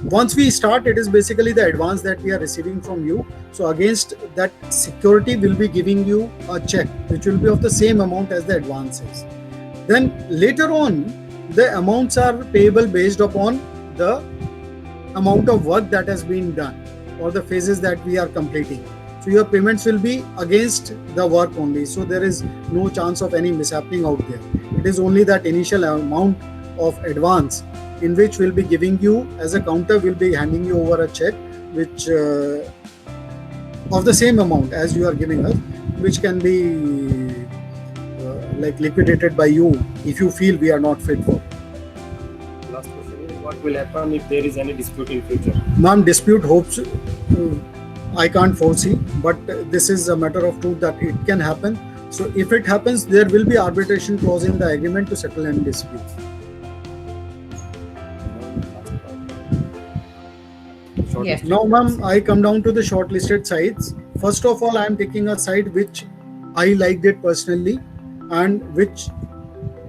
Once we start, it is basically the advance that we are receiving from you. So against that security, we'll be giving you a check which will be of the same amount as the advance is. Then later on, the amounts are payable based upon the amount of work that has been done or the phases that we are completing. So your payments will be against the work only. So there is no chance of any mishappening out there. It is only that initial amount of advance in which we'll be giving you as a counter, we'll be handing you over a check which of the same amount as you are giving us, which can be like liquidated by you if you feel we are not fit for. Last question is, what will happen if there is any dispute in future? Ma'am, dispute hopes I can't foresee, but this is a matter of truth that it can happen. So if it happens, there will be arbitration clause in the agreement to settle any dispute. Yes. Now, ma'am, I come down to the shortlisted sites. First of all, I am taking a site which I liked it personally and which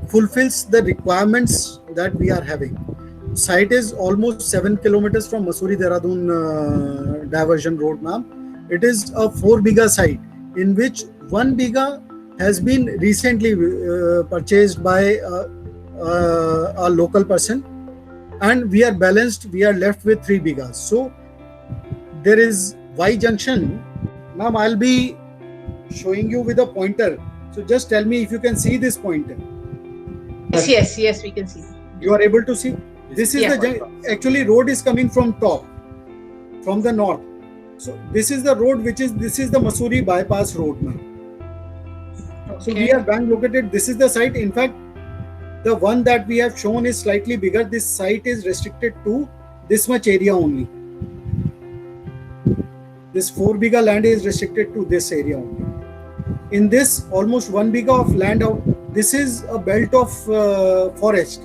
fulfills the requirements that we are having. Site is almost 7 kilometers from Mussoorie Dehradun diversion road, ma'am. It is a 4 biga site in which 1 biga has been recently purchased by a local person, and we are balanced. We are left with 3 bigas. So there is Y junction. Ma'am, I'll be showing you with a pointer. So just tell me if you can see this pointer. Yes, we can see. You are able to see? This is actually road is coming from top, from the north. So this is the road this is the Mussoorie bypass road, ma'am. Okay. So we are bang located. This is the site. In fact, the one that we have shown is slightly bigger. This site is restricted to this much area only. This 4 biga land is restricted to this area only. In this, almost 1 biga of land out this is a belt of forest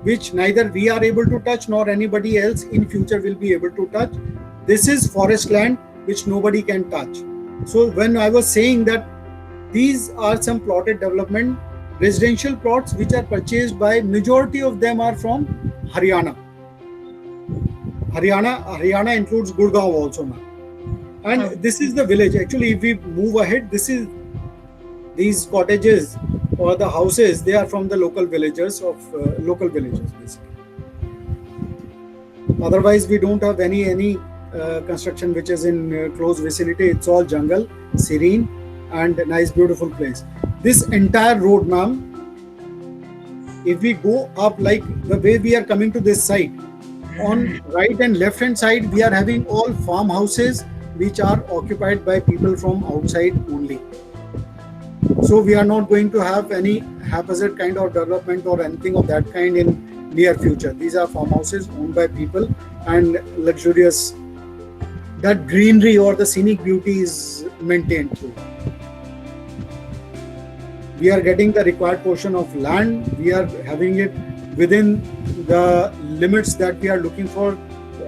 which neither we are able to touch nor anybody else in future will be able to touch. This is forest land which nobody can touch. So when I was saying that these are some plotted development residential plots which are purchased by majority of them are from Haryana. Haryana includes Gurgaon also now. And this is the village. Actually, if we move ahead, this is these cottages or the houses, they are from the local villagers basically. Otherwise, we don't have any construction which is in close vicinity. It's all jungle, serene, and a nice, beautiful place. This entire road, ma'am, if we go up like the way we are coming to this site, on right and left hand side, we are having all farmhouses which are occupied by people from outside only. So we are not going to have any haphazard kind of development or anything of that kind in near future. These are farmhouses owned by people and luxurious. That greenery or the scenic beauty is maintained through. We are getting the required portion of land. We are having it within the limits that we are looking for.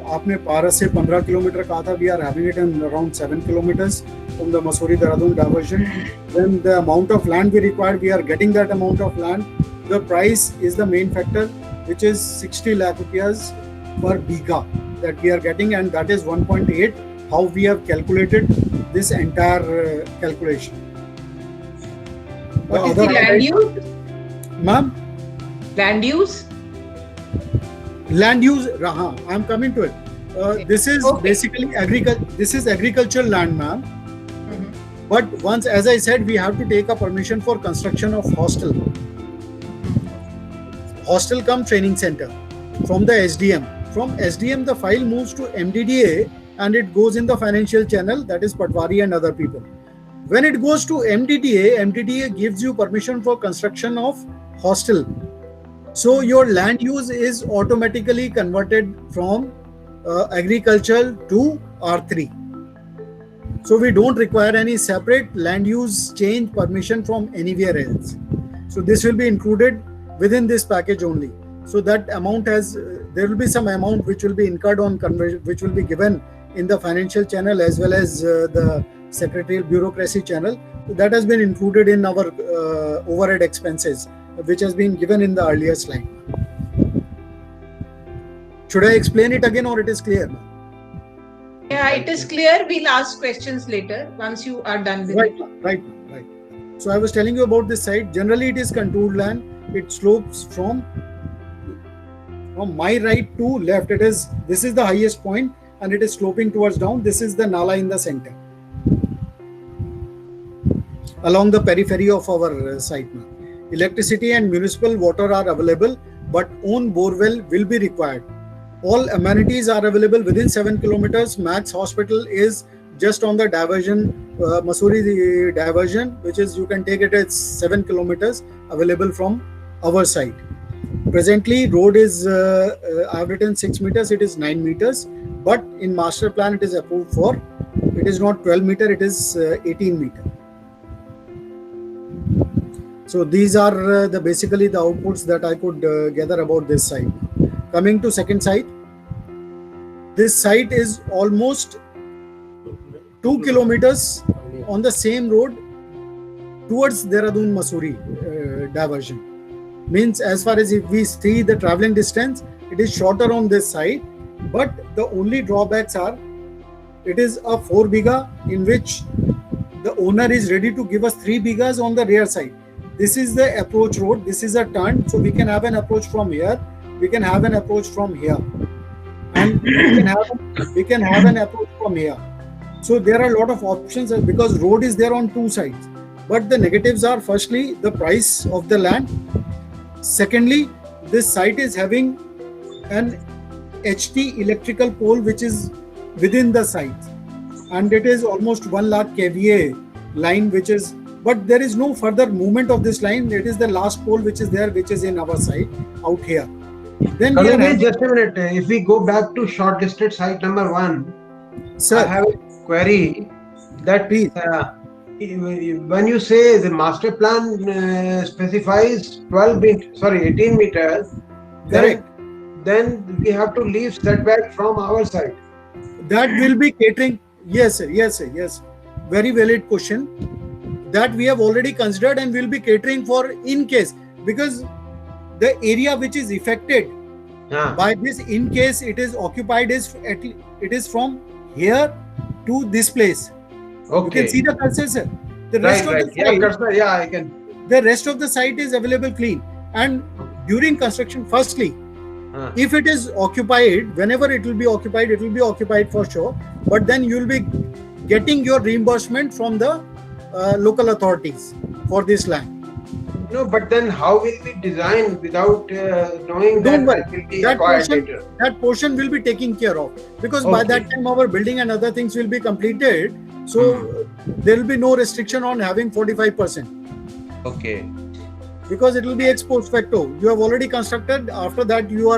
आपने पारस से 15 kilometre कहा था. We are having it in around 7 kilometers from the Mussoorie-Dehradun diversion. Then the amount of land we require, we are getting that amount of land. The price is the main factor, which is 60 lakh rupees per bigha that we are getting, and that is 1.8. How we have calculated this entire calculation. What is the land use? Ma'am? Land use? Land use, I am coming to it. This is basically agriculture. This is agricultural land, ma'am. But once, as I said, we have to take a permission for construction of hostel. Hostel cum training center from the SDM. From SDM, the file moves to MDDA and it goes in the financial channel, that is Patwari and other people. When it goes to MDDA, MDDA gives you permission for construction of hostel. So your land use is automatically converted from agricultural to R3. So we don't require any separate land use change permission from anywhere else. So this will be included within this package only. So that amount has, there will be some amount which will be incurred on conversion, which will be given in the financial channel as well as the secretarial bureaucracy channel. So that has been included in our overhead expenses, which has been given in the earlier slide. Should I explain it again or it is clear? Yeah, it is clear. We'll ask questions later once you are done with it. Right. So I was telling you about this site. Generally, it is contoured land. It slopes from my right to left. This is the highest point and it is sloping towards down. This is the Nala in the center, along the periphery of our site now. Electricity and municipal water are available, but own borewell will be required. All amenities are available within 7 kilometers. Max Hospital is just on the diversion, Mussoorie diversion, which is, you can take it as 7 kilometers available from our site. Presently, road is, I have written 6 meters, it is 9 meters, but in master plan it is approved for, it is not 12 meter, it is 18 meter. So these are basically the outputs that I could gather about this site. Coming to second site, this site is almost 2 kilometers on the same road towards Dehradun Mussoorie diversion. Means as far as if we see the traveling distance, it is shorter on this side, but the only drawbacks are, it is a 4 bigha in which the owner is ready to give us 3 bighas on the rear side. This is the approach road. This is a turn. So we can have an approach from here. We can have an approach from here. And we can have an approach from here. So there are a lot of options because road is there on 2 sides. But the negatives are, firstly, the price of the land. Secondly, this site is having an HT electrical pole which is within the site. And it is almost 1 lakh kVA line which is, but there is no further movement of this line. It is the last pole which is there, which is in our site out here. Then just a minute. If we go back to shortlisted site number 1, sir, I have a query that when you say the master plan specifies 18 meters, Correct. then we have to leave setback from our side. That will be catering. Yes, sir. Yes, sir. Yes. Very valid question. That we have already considered and will be catering for in case, because the area which is affected by this, in case it is occupied, it is from here to this place. Okay. You can see the cursor, sir. The rest of the site, I can. the rest of the site is available clean. And during construction, firstly, if it is occupied, whenever it will be occupied for sure. But then you will be getting your reimbursement from the local authorities for this land. No, but then how will we design without knowing Don't worry. that will be That acquired portion, later? that portion will be taken care of, because by that time our building and other things will be completed. So there will be no restriction on having 45%, Okay. because it will be ex post facto. You have already constructed. After that, your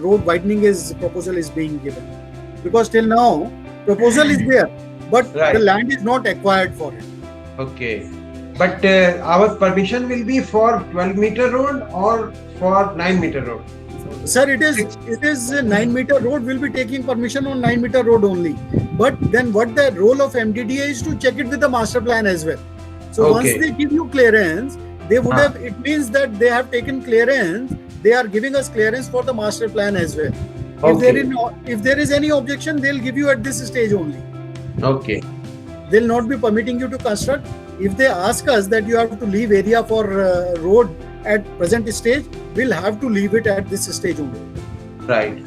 road widening proposal is being given, because till now proposal is there, but the land is not acquired for it. Okay. But our permission will be for 12-meter road or for 9-meter road? Sir, it is a 9-meter road. Will be taking permission on 9-meter road only. But then what the role of MDDA is to check it with the master plan as well. So once they give you clearance, they would have, it means that they have taken clearance. They are giving us clearance for the master plan as well. If there is any objection, they'll give you at this stage only. Okay. They'll not be permitting you to construct. If they ask us that you have to leave area for road at present stage, we'll have to leave it at this stage only. Right.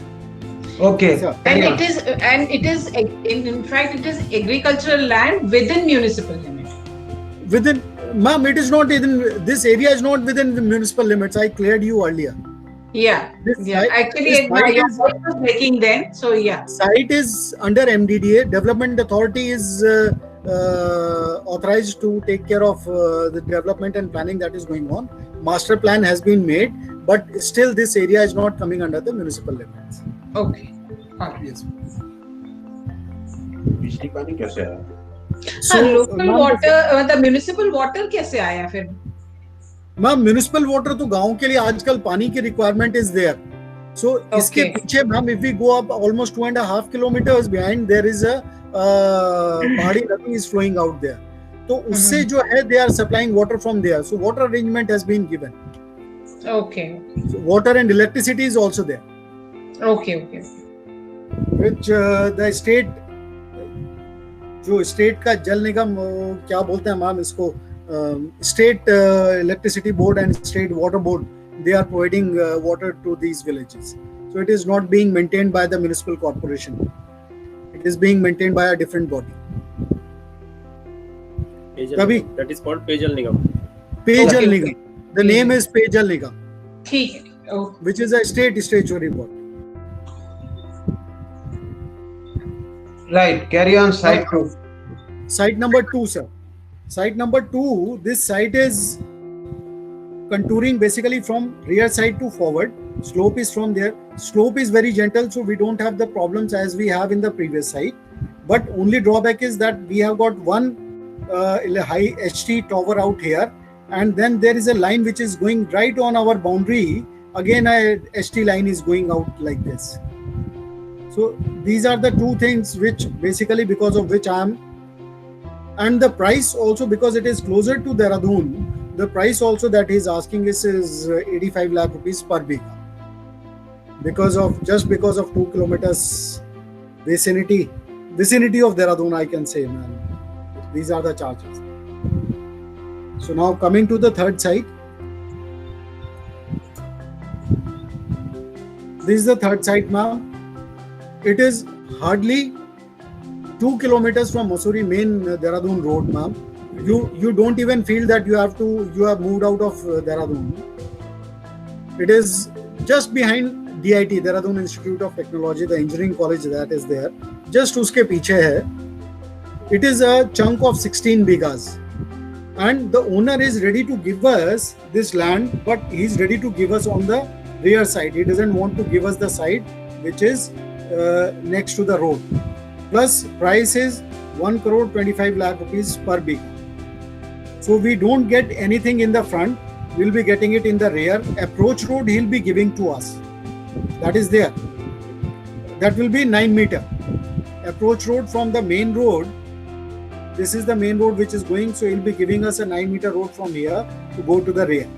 Okay. Sir. And it is in fact it is agricultural land within municipal limit. Within, ma'am, it is not within, this area is not within the municipal limits. I cleared you earlier. Yeah. Actually, your voice was breaking then. So yeah. Site is under MDDA. Development Authority is authorized to take care of the development and planning that is going on. Master plan has been made, but still this area is not coming under the municipal limits. Okay. Yes. बिजली पानी कैसे आया? Local water, the municipal water कैसे आया फिर? Ma'am, municipal water तो गांव के लिए आजकल पानी की रिक्वायरमेंट इज देयर. सो इसके पीछे ma'am, if we go up almost 2.5 kilometers behind, there is a पहाड़ी नदी is flowing out there. तो उससे जो है, they are supplying water from there. So water arrangement has been given. Okay. So water and electricity is also there. Okay. Which the state, जो state का जल निगम, क्या बोलते हैं मैम इसको, state electricity board and state water board, they are providing water to these villages. So it is not being maintained by the municipal corporation. It is being maintained by a different body. That is called Pejal Nigam. Pejal Nigam. The name is Pejal Nigam. ठीक है. Which is a state statutory body. Right. Carry on. Site 2. Site number 2, sir. Site number 2. This site is contouring basically from rear side to forward. Slope is from there. Slope is very gentle, so we don't have the problems as we have in the previous site. But only drawback is that we have got one high HT tower out here, and then there is a line which is going right on our boundary. Again, a HT line is going out like this. So these are the two things which basically, because of which I am, and the price also, because it is closer to Dehradun, the price also that he is asking is 85 lakh rupees per bigha. Because of 2 kilometers vicinity of Dehradun, I can say, man. These are the charges. So now coming to the third site. This is the third site, ma'am. It is hardly 2 kilometers from Mussoorie main Dehradun road, ma'am. You don't even feel that you have moved out of Dehradun. It is just behind DIT, Dehradun Institute of Technology, the engineering college that is there. Just uske piche hai. It is a chunk of 16 bighas. And the owner is ready to give us this land, but he's ready to give us on the rear side. He doesn't want to give us the side which is next to the road. Plus price is 1 crore 25 lakh rupees per bigha. So we don't get anything in the front, we'll be getting it in the rear. Approach road he'll be giving to us. That is there. That will be 9 meter. Approach road from the main road. This is the main road which is going, so he'll be giving us a 9 meter road from here to go to the rear.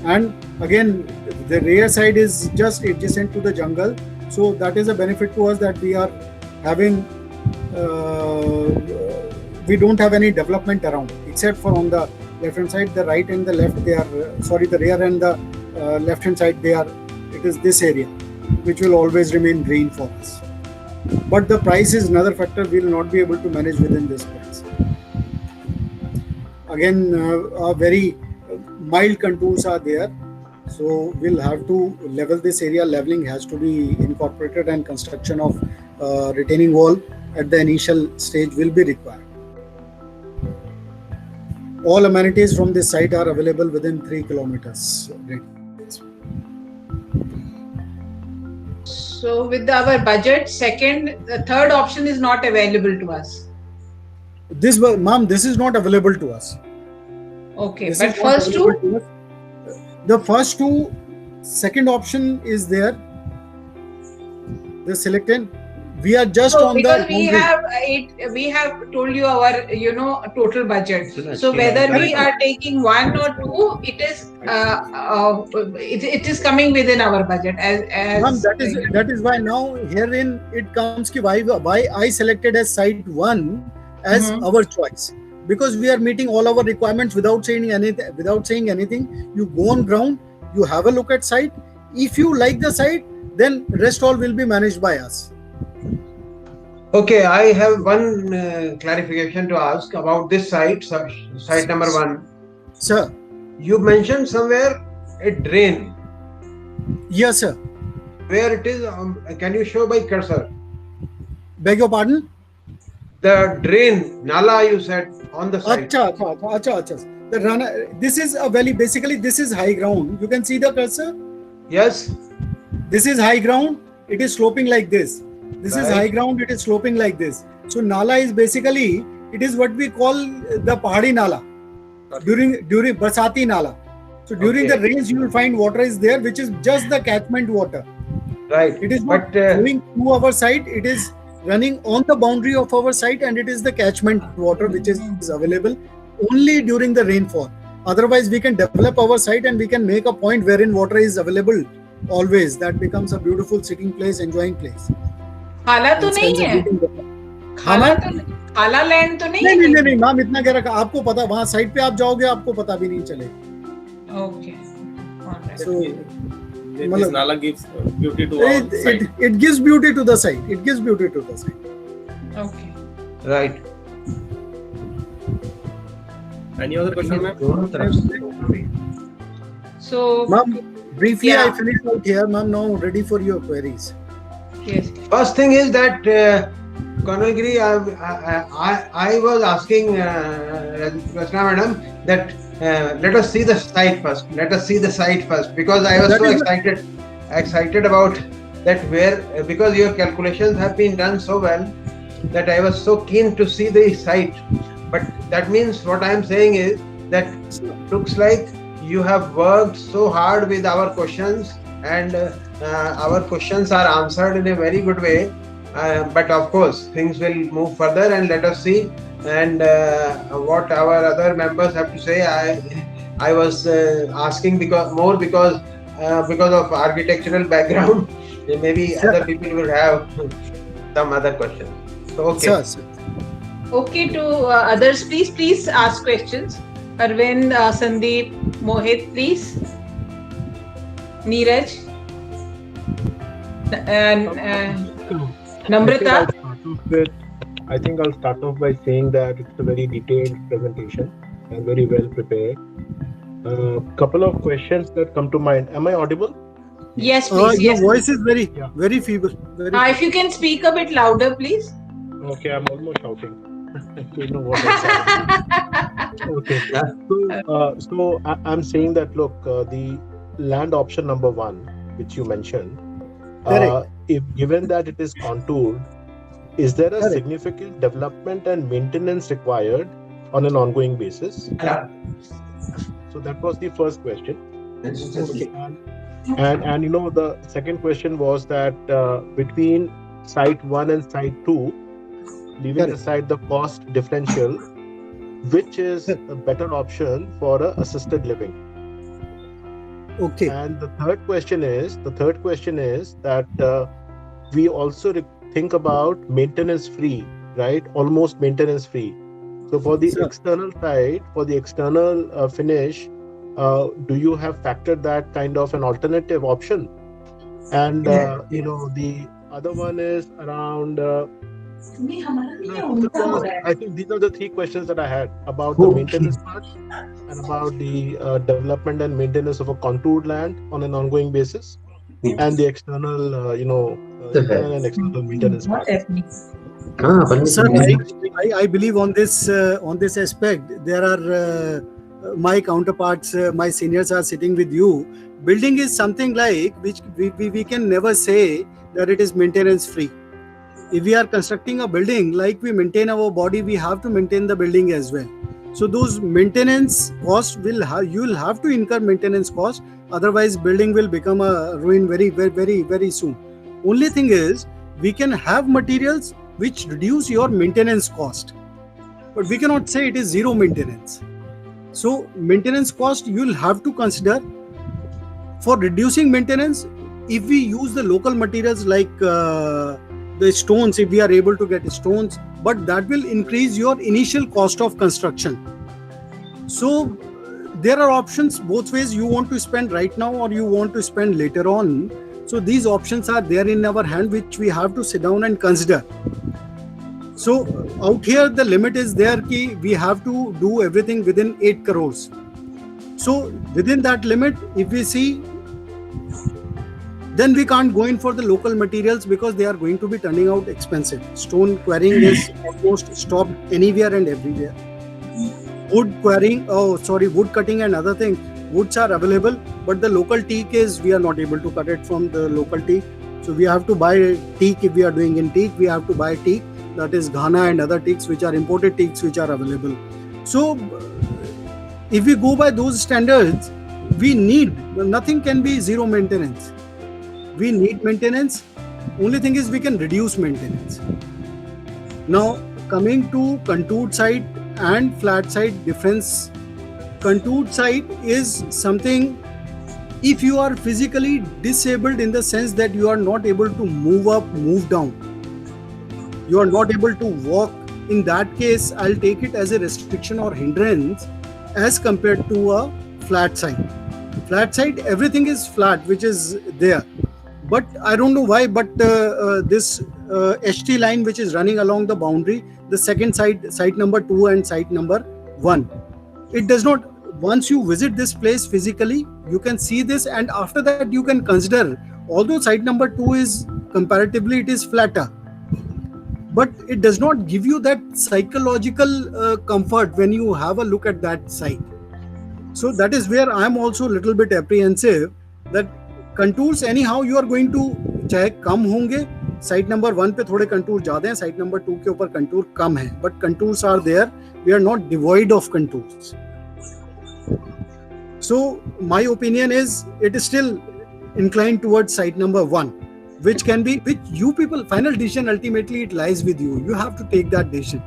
And again, the rear side is just adjacent to the jungle, so that is a benefit to us that we are having. We don't have any development around, except for on the left hand side. The right and the left, they are the rear and the left hand side, they are. It is this area, which will always remain green for us. But the price is another factor. We will not be able to manage within this price. Again, very mild contours are there, so we'll have to level this area. Leveling has to be incorporated, and construction of retaining wall at the initial stage will be required. All amenities from this site are available within 3 kilometers. So with our budget, the third option is not available to us. This, ma'am, this is not available to us. Okay, This but is not first available two? to us. The first two, second option is there. The selected. We are just So on because the we boundary. we have told you our total budget. So whether we are taking one or two, it is coming within our budget. Ma'am, that is why now herein it comes ki why I selected as site 1 as our choice, because we are meeting all our requirements without saying anything. You go on ground, you have a look at site. If you like the site, then rest all will be managed by us. Okay, I have one clarification to ask about this site, site number 1. Sir. You mentioned somewhere a drain. Yes, sir. Where it is? Can you show by cursor? Beg your pardon? The drain, Nala, you said on the side. Acha. The runner. This is a valley. Basically, this is high ground. You can see the cursor. Yes. This is high ground. It is sloping like this. This is Right. high ground. It is sloping like this. So Nala is basically, it is what we call the Pahadi Nala. During Barsati Nala. So during Okay. the rains, you will find water is there, which is just the catchment water. Right. It is not But going to our site. It is running on the boundary of our site, and it is the catchment water which is available only during the rainfall. Otherwise, we can develop our site and we can make a point wherein water is available always. That becomes a beautiful sitting place, enjoying place. खाला तो And नहीं spends a है, good time. खाला land तो नहीं है. नहीं ma'am, इतना कह रखा आपको पता, वहाँ साइड पे आप जाओगे आपको पता भी नहीं चलेगा. Okay. Alright. So This Nala gives beauty to our site. it gives beauty to the site. It gives beauty to the site. Okay. right. Any other question, ma'am? So Ma'am, briefly Yeah. I finished out here. Ma'am, now ready for your queries. yes. First thing is that Colonel Giri, I was asking Rachna Madam that let us see the site first. Let us see the site first, because I was That so is excited about that, where because your calculations have been done so well that I was so keen to see the site. But that means what I am saying is that looks like you have worked so hard with our questions, and our questions are answered in a very good way. But of course, things will move further, and let us see. And what our other members have to say. I was asking because of architectural background. Maybe other people will have some other questions. So, okay. Sir. Okay, to others, please ask questions. Arvind, Sandeep, Mohit, please. Neeraj. Namrata. I think I'll start off by saying that it's a very detailed presentation and very well prepared. Couple of questions that come to mind. Am I audible? Yes, please. Your Yes. voice is very Yeah. feeble. If you can speak a bit louder, please. Okay, I'm almost shouting. You know what I'm saying. Okay. So I'm saying that, look, the land option number 1, which you mentioned, Correct. if given that it is contoured is there a Correct. significant development and maintenance required on an ongoing basis? Yeah. So that was the first question. Okay. And the second question was that between site 1 and site 2, leaving Correct. aside the cost differential, which is a better option for a assisted living? Okay. And the third question is that we also think about maintenance free, right? Almost maintenance free. So for the Sir. external side, for the external finish, do you have factored that kind of an alternative option? And the other one is around. I think these are the three questions that I had about the maintenance part and about the development and maintenance of a contoured land on an ongoing basis, and the external, internal and external maintenance part. Sir, I believe on this aspect, there are my counterparts, my seniors are sitting with you. Building is something like which we can never say that it is maintenance free. If we are constructing a building, like we maintain our body, we have to maintain the building as well. So those maintenance costs you will have to incur maintenance costs. Otherwise, building will become a ruin very, very, very, very soon. Only thing is, we can have materials which reduce your maintenance cost, but we cannot say it is zero maintenance. So maintenance cost you will have to consider. For reducing maintenance, if we use the local materials like the stones, if we are able to get stones, but that will increase your initial cost of construction. So there are options both ways. You want to spend right now or you want to spend later on. So these options are there in our hand, which we have to sit down and consider. So out here the limit is there ki we have to do everything within 8 crores. So within that limit, if we see, then we can't go in for the local materials because they are going to be turning out expensive. Stone quarrying is almost stopped anywhere and everywhere. Wood cutting and other things, woods are available, but the local teak is, we are not able to cut it from the local teak. So we have to buy teak. If we are doing in teak, we have to buy teak, that is Ghana and other teaks, which are imported teaks, which are available. So if we go by those standards, nothing can be zero maintenance. We need maintenance. Only thing is we can reduce maintenance. Now coming to contoured site and flat site difference. Contoured site is something, if you are physically disabled in the sense that you are not able to move up, move down, you are not able to walk, in that case I'll take it as a restriction or hindrance as compared to a flat site. Flat site, everything is flat, which is there. But I don't know why, but this HT line which is running along the boundary, the second site number 2 and site number 1, it does not, once you visit this place physically, you can see this, and after that you can consider, although site number 2 is comparatively, it is flatter, but it does not give you that psychological comfort when you have a look at that site. So that is where I am also a little bit apprehensive that contours anyhow you are going to, चाहे कम होंगे, site number 1 पे थोड़े contour ज्यादा हैं, site number 2 के ऊपर contour कम है, but contours are there, we are not devoid of contours. So my opinion is it is still inclined towards site number 1, which can be, which you people, final decision ultimately it lies with you. You have to take that decision.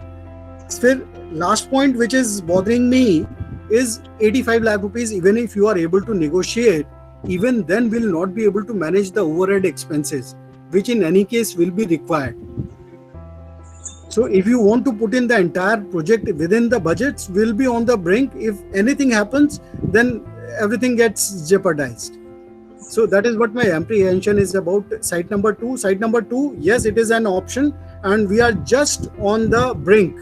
Then last point which is bothering me is 85 lakh rupees. Even if you are able to negotiate, even then will not be able to manage the overhead expenses, which in any case will be required. So if you want to put in the entire project within the budgets, will be on the brink. If anything happens, then everything gets jeopardized. So that is what my apprehension is about site number 2. Site number 2, yes, it is an option, and we are just on the brink.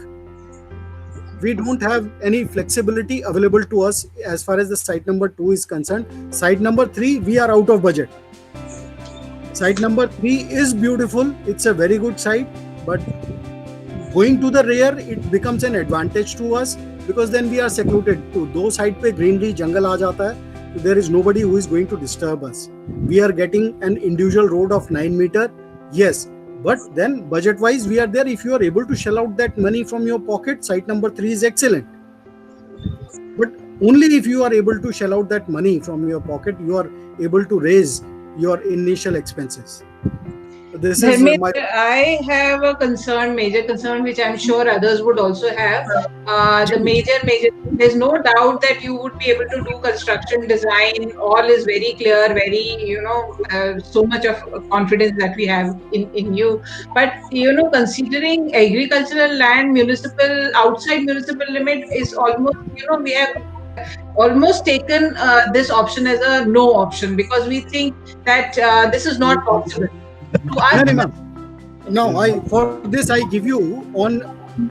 We don't have any flexibility available to us as far as the site number 2 is concerned. Site number 3, we are out of budget. Site number 3 is beautiful. It's a very good site, but going to the rear, it becomes an advantage to us because then we are secluded. To those side pe greenery jungle aa jata hai. There is nobody who is going to disturb us. We are getting an individual road of 9 meter. Yes, But then budget wise we are there. If you are able to shell out that money from your pocket, site number 3 is excellent. But only if you are able to shell out that money from your pocket, you are able to raise your initial expenses. This is my... I have a major concern, which I'm sure others would also have. The major, there's no doubt that you would be able to do construction design. All is very clear, very, so much of confidence that we have in you. But, considering agricultural land, outside municipal limit is almost, we have almost taken this option as a no option, because we think that this is not possible. No, for this I give you on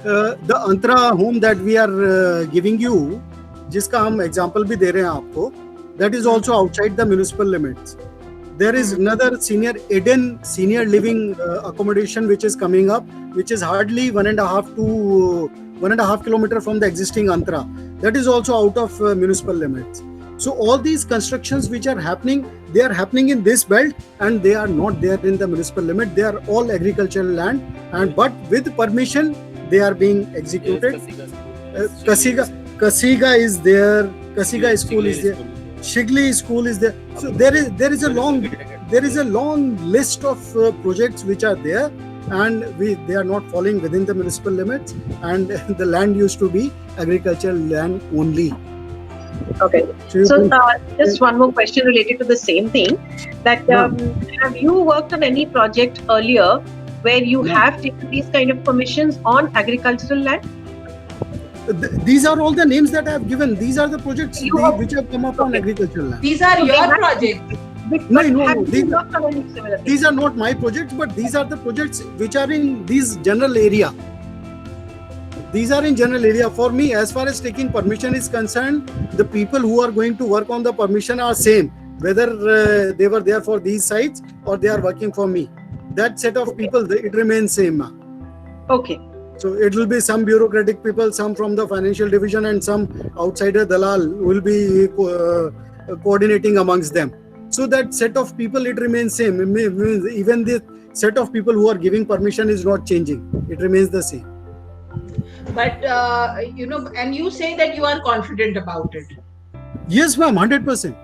the Antara home that we are giving you, जिसका हम example भी दे रहे हैं आपको, that is also outside the municipal limits. There is another Eden senior living accommodation which is coming up, which is hardly 1.5 kilometer from the existing Antara. That is also out of municipal limits. So all these constructions which are happening, they are happening in this belt and they are not there in the municipal limit. They are all agricultural land, but with permission they are being executed. Kasiga is there. Kasiga school is there. Shigli school is there. So there is a long list of projects which are there, and they are not falling within the municipal limits, and the land used to be agricultural land only. Okay. So just one more question related to the same thing. That have you worked on any project earlier where you have taken these kind of permissions on agricultural land? These are all the names that I have given. These are the projects which have come up on agricultural land. These are your projects. No. These are not my projects, but these are the projects which are in this general area. These are in general area. For me, as far as taking permission is concerned, the people who are going to work on the permission are same, whether they were there for these sites or they are working for me. That set of people, it remains same. Okay. So it will be some bureaucratic people, some from the financial division, and some outsider dalal will be coordinating amongst them. So that set of people, it remains same. Even the set of people who are giving permission is not changing. It remains the same. But, and you say that you are confident about it. Yes, ma'am, 100%.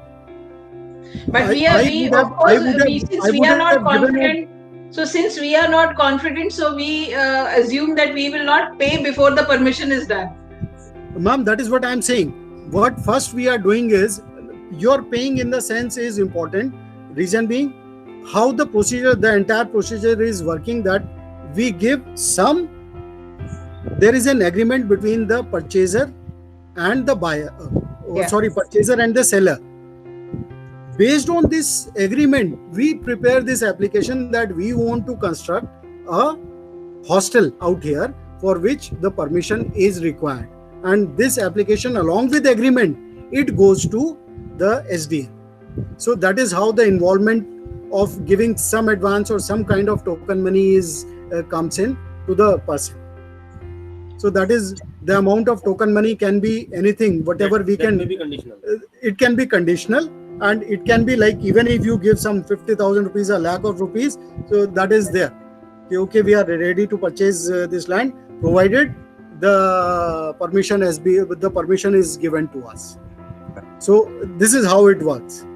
But since we are not confident, so we assume that we will not pay before the permission is done. Ma'am, that is what I am saying. What first we are doing is, your paying in the sense is important. Reason being, how the entire procedure is working, that we give some, there is an agreement between the purchaser and the buyer, purchaser and the seller. Based on this agreement, we prepare this application that we want to construct a hostel out here for which the permission is required. And this application, along with the agreement, it goes to the SDA. So that is how the involvement of giving some advance or some kind of token money comes in to the person. So that is, the amount of token money can be anything, whatever we can. It can be conditional. It can be conditional. And it can be like, even if you give some 50,000 rupees, a lakh of rupees, so that is there. Okay, we are ready to purchase this land, provided the permission is given to us. So this is how it works.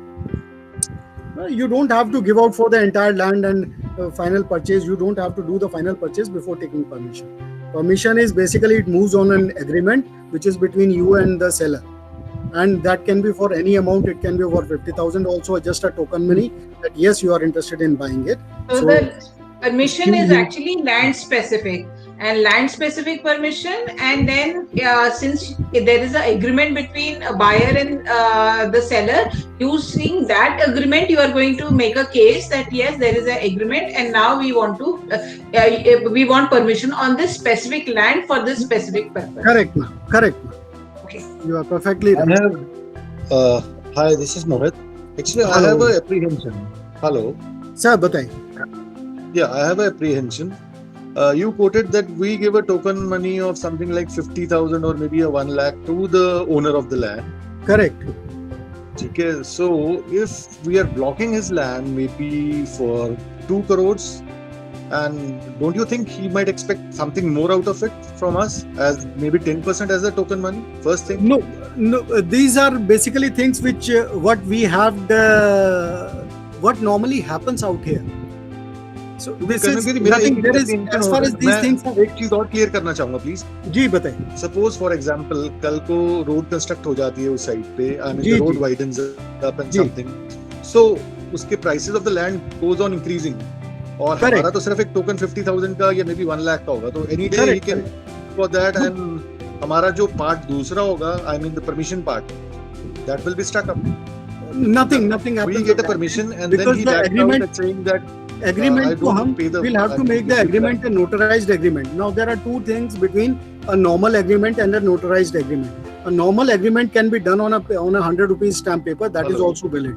You don't have to give out for the entire land and final purchase. You don't have to do the final purchase before taking permission. Permission is basically, it moves on an agreement which is between you and the seller. And that can be for any amount. It can be for 50,000 also, just a token money that yes, you are interested in buying it. So the permission is actually land specific, and land specific permission. And then since there is an agreement between a buyer and the seller, using that agreement, you are going to make a case that yes, there is an agreement, and now we want to we want permission on this specific land for this specific purpose. Correct, ma'am. Correct, ma'am. You are perfectly right. Hi, this is Mohit. Actually, I have an apprehension. Hello. Sir, batai. Yeah, I have an apprehension. You quoted that we give a token money of something like 50,000 or maybe a 1 lakh to the owner of the land. Correct. Okay, so if we are blocking his land maybe for 2 crores And don't you think he might expect something more out of it from us, as maybe 10% as a token money? First thing. No. These are basically things which what we have what normally happens out here. So this is nothing. There is, as far as these things. एक चीज और clear करना चाहूंगा please. जी बताइए. Suppose for example कल को road construct हो जाती है उस साइड पे, I mean the road widens up and something. So उसके prices of the land goes on increasing. और हमारा तो सिर्फ एक टोकन 50,000 का या मे बी 1 लाख का होगा, तो any day he can for that, and हमारा जो पार्ट दूसरा होगा, I mean the permission part, that will be stuck up. Nothing happens. We get the permission and then he backed out and saying that agreement को हम will have to make the agreement a notarized agreement. Now there are two things between a normal agreement and a notarized agreement. A normal agreement can be done on a 100 rupees stamp paper, that is also valid.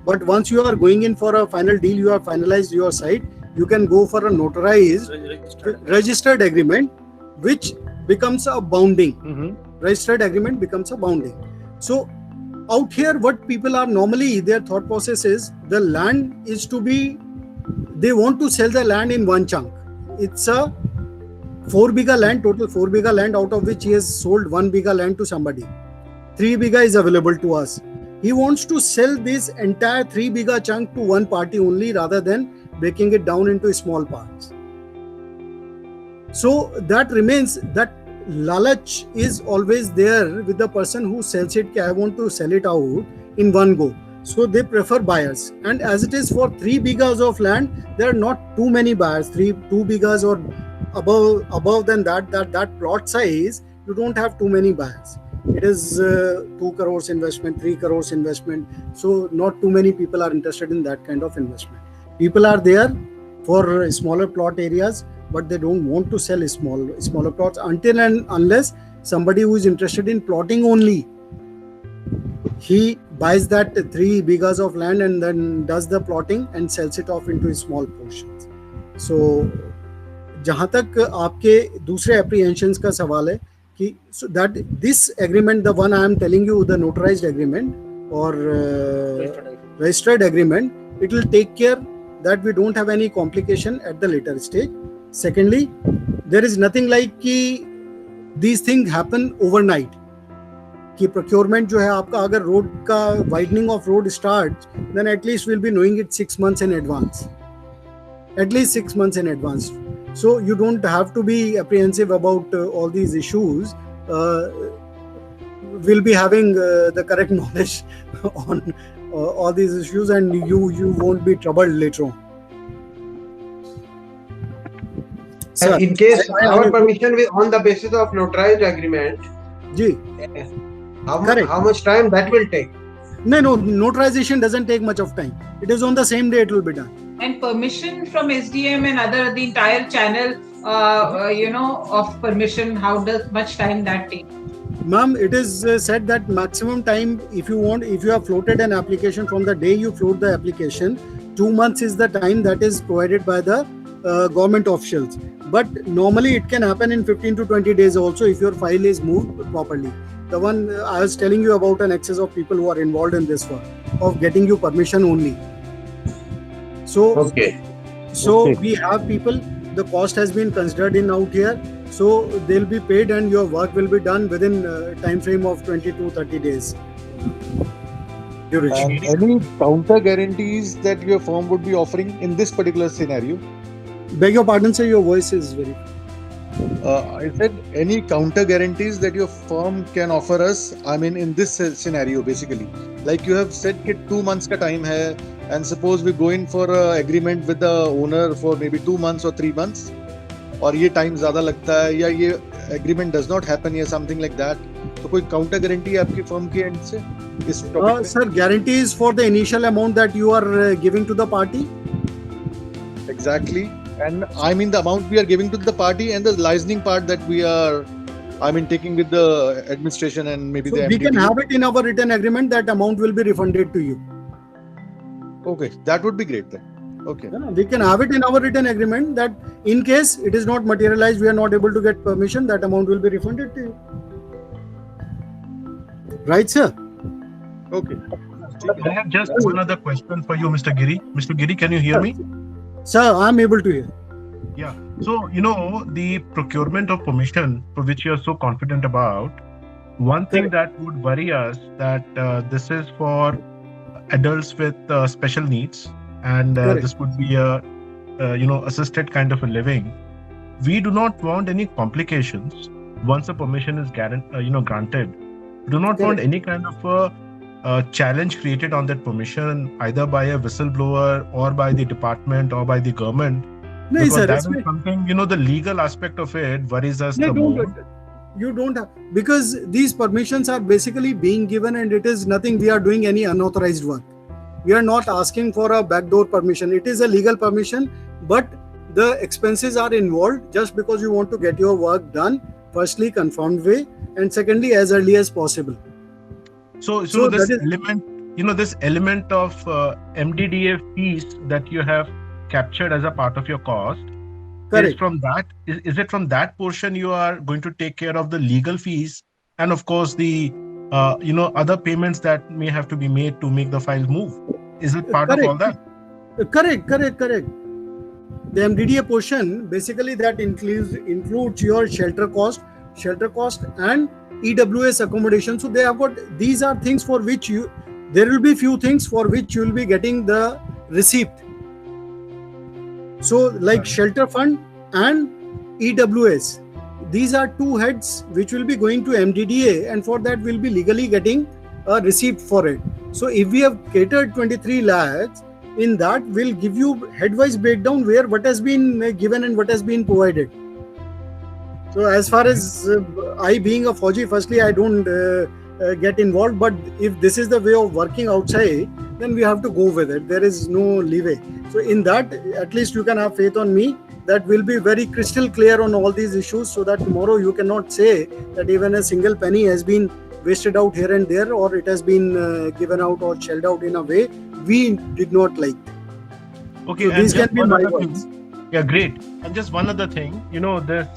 But once you are going in for a final deal, you have finalized your site, you can go for a notarized registered agreement, which becomes a bounding. Registered agreement becomes a bounding. So out here, what people are normally, their thought process is the land is to be, they want to sell the land in one chunk. It's a 4 bigha land, total 4 bigha land, out of which he has sold 1 bigha land to somebody. 3 bigha is available to us. He wants to sell this entire 3 bigha chunk to one party only, rather than breaking it down into small parts. So that remains, that lalach is always there with the person who sells it. I want to sell it out in one go. So they prefer buyers. And as it is for 3 bighas of land, there are not too many buyers. 2 bighas or above than that plot size, you don't have too many buyers. It is 2 crores investment, 3 crores investment. So not too many people are interested in that kind of investment. People are there for smaller plot areas, but they don't want to sell smaller plots until and unless somebody who is interested in plotting only, he buys that 3 bighas of land and then does the plotting and sells it off into small portions. So जहाँ तक आपके दूसरे apprehensions का सवाल है कि so that this agreement, the one I am telling you, the notarized agreement or registered agreement, it will take care that we don't have any complication at the later stage. Secondly, there is nothing like कि these things happen overnight. कि procurement जो है आपका, अगर road का widening of road starts, then at least we'll be knowing it 6 months in advance. At least 6 months in advance. So you don't have to be apprehensive about all these issues. We'll be having the correct knowledge on all these issues, and you won't be troubled later on. Sir, in case our permission on the basis of notarized agreement, how much time that will take? No, notarization doesn't take much of time. It is on the same day it will be done. And permission from SDM and the entire channel, of permission, how much time that takes? Ma'am, it is said that maximum time, if you have floated an application from the day you float the application, 2 months is the time that is provided by the government officials. But normally it can happen in 15 to 20 days also if your file is moved properly. The one I was telling you about, an excess of people who are involved in this work, of getting you permission only. So we have people, the cost has been considered in out here, so they'll be paid and your work will be done within time frame of 20 to 30 days. Any counter guarantees that your firm would be offering in this particular scenario? Beg your pardon, sir, your voice is very... I said any counter guarantees that your firm can offer us, I mean in this scenario basically. Like you have said that 2 months ka time hai, and suppose we go in for an agreement with the owner for maybe 2 months or 3 months, और ये time ज़्यादा लगता है या ये agreement does not happen या something like that, तो कोई counter guarantee आपकी firm के end से इस topic में? Sir, guarantee is for the initial amount that you are giving to the party. Exactly. And I mean the amount we are giving to the party and the licensing part that we are, I mean, taking with the administration and maybe the MDT. We can have it in our written agreement, that amount will be refunded to you. Okay, that would be great then. Okay. We can have it in our written agreement that in case it is not materialized, we are not able to get permission, that amount will be refunded to you. Right, sir? Okay. I have just one other question for you, Mr. Giri. Mr. Giri, can you hear me? Sir, I am able to hear. Yeah. So, the procurement of permission, for which you're so confident about, one thing that would worry us that this is for adults with special needs, and this would be a assisted kind of a living. We do not want any complications once a permission is granted. We do not want any kind of a challenge created on that permission, either by a whistleblower or by the department or by the government. No, Because sir, that is something, the legal aspect of it worries us the most. You don't have, because these permissions are basically being given and it is nothing we are doing any unauthorized work. We are not asking for a backdoor permission. It is a legal permission, but the expenses are involved just because you want to get your work done, firstly confirmed way, and secondly as early as possible. So this element, this element of MDDA fees that you have captured as a part of your cost, is from that, is it from that portion you are going to take care of the legal fees and of course the other payments that may have to be made to make the files move? Is it part of all that? Correct. The MDDA portion basically that includes your shelter cost and EWS accommodation. So they have got, these are things for which there will be few things for which you will be getting the receipt. So like shelter fund and EWS, these are two heads which will be going to MDDA, and for that we'll be legally getting a receipt for it. So if we have catered 23 lakhs, in that we'll give you headwise breakdown where what has been given and what has been provided. So as far as I being a Fauji, firstly I don't get involved, but if this is the way of working outside, then we have to go with it. There is no leeway. So in that, at least you can have faith on me that will be very crystal clear on all these issues, so that tomorrow you cannot say that even a single penny has been wasted out here and there, or it has been given out or shelled out in a way we did not like. Okay, so these can be my words. Yeah, great. And just one other thing, this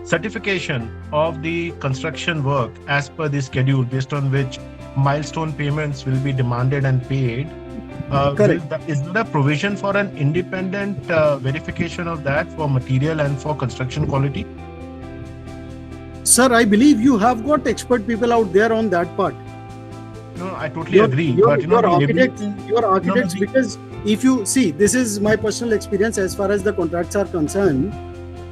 certification of the construction work as per the schedule, based on which milestone payments will be demanded and paid. Is there a provision for an independent verification of that for material and for construction quality? Sir, I believe you have got expert people out there on that part. No, I totally agree. Your architects, because if you see, this is my personal experience as far as the contracts are concerned.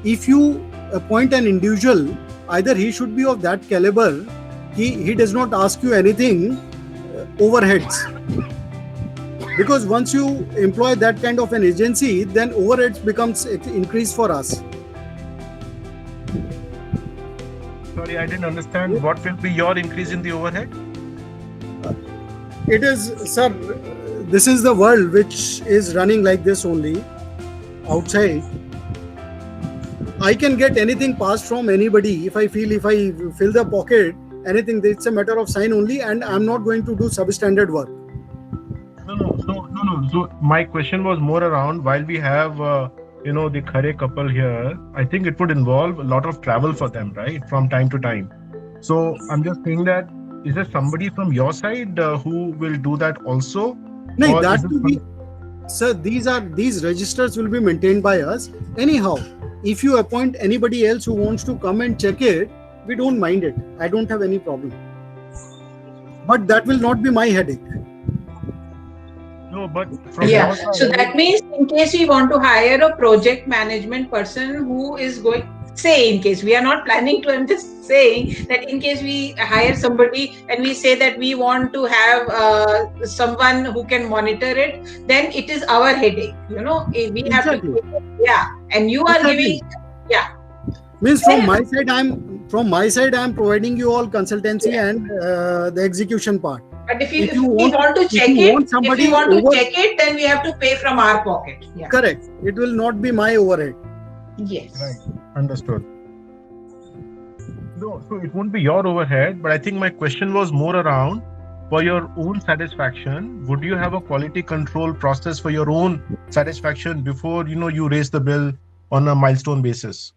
If you appoint an individual, either he should be of that caliber, he does not ask you anything overheads. Because once you employ that kind of an agency, then overheads becomes increased for us. Sorry, I didn't understand. What will be your increase in the overhead? It is, sir, this is the world which is running like this only outside. I can get anything passed from anybody if I fill the pocket, anything. It's a matter of sign only, and I'm not going to do substandard work. No. So my question was more around, while we have the Khare couple here, I think it would involve a lot of travel for them, right, from time to time. So I'm just saying that, is there somebody from your side who will do that also? No, that will be, sir, these registers will be maintained by us. Anyhow, if you appoint anybody else who wants to come and check it, we don't mind it. I don't have any problem. But that will not be my headache. No, but from your side, so that means in case we want to hire a project management person who is going, say in case we are not planning to, I'm just saying that in case we hire somebody and we say that we want to have someone who can monitor it, then it is our headache, we have to, and you are giving, means from my side I'm providing you all consultancy and the execution part. But if we want to check it, then we have to pay from our pocket. Correct. It will not be my overhead. Yes. Right. Understood. No, so it won't be your overhead, but I think my question was more around, for your own satisfaction, would you have a quality control process for your own satisfaction before you raise the bill on a milestone basis?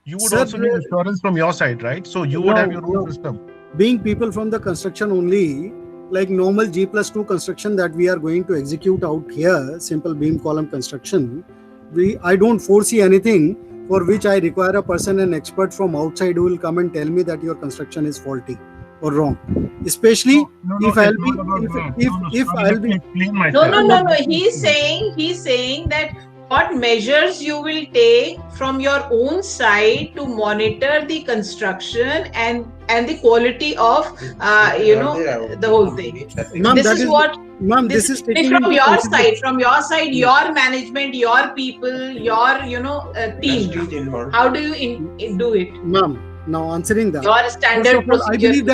You would also need assurance from your side, right? So you would have your own system. Being people from the construction only, like normal G+2 construction that we are going to execute out here, simple beam column construction, I don't foresee anything for which I require a person, an expert from outside, who will come and tell me that your construction is faulty or wrong. Especially if I'll be No. He's saying that what measures you will take from your own side to monitor the construction and the quality of the whole thing. Ma'am, This is what. Ma'am, This is taking from into your consideration- side, your management, your people, your team. How do you do it? Ma'am, now answering that. Your standard First of all, I procedure. believe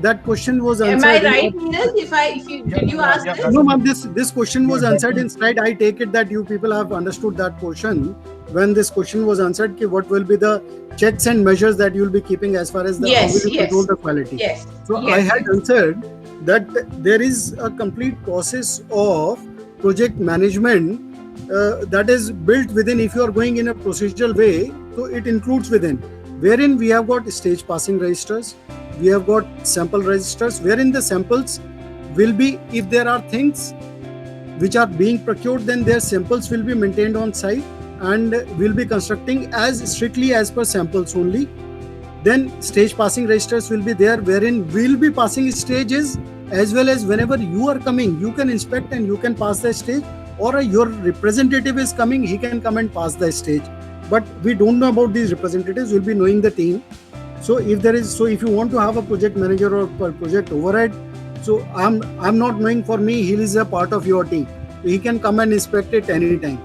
that question was answered. Am I right, Neeraj? Did you ask this? No, ma'am, this question was answered in slide. I take it that you people have understood that question. When this question was answered, what will be the checks and measures that you will be keeping as far as how will you control the quality? Yes. So I had answered that there is a complete process of project management that is built within. If you are going in a procedural way, so it includes within, wherein we have got stage passing registers, we have got sample registers, wherein the samples will be, if there are things which are being procured, then their samples will be maintained on site and will be constructing as strictly as per samples only. Then stage passing registers will be there, wherein we'll be passing stages, as well as whenever you are coming, you can inspect and you can pass the stage, or your representative is coming, he can come and pass the stage. But we don't know about these representatives, we'll be knowing the team. So if you want to have a project manager or project overhead, so I'm not knowing, for me, he is a part of your team. He can come and inspect it anytime.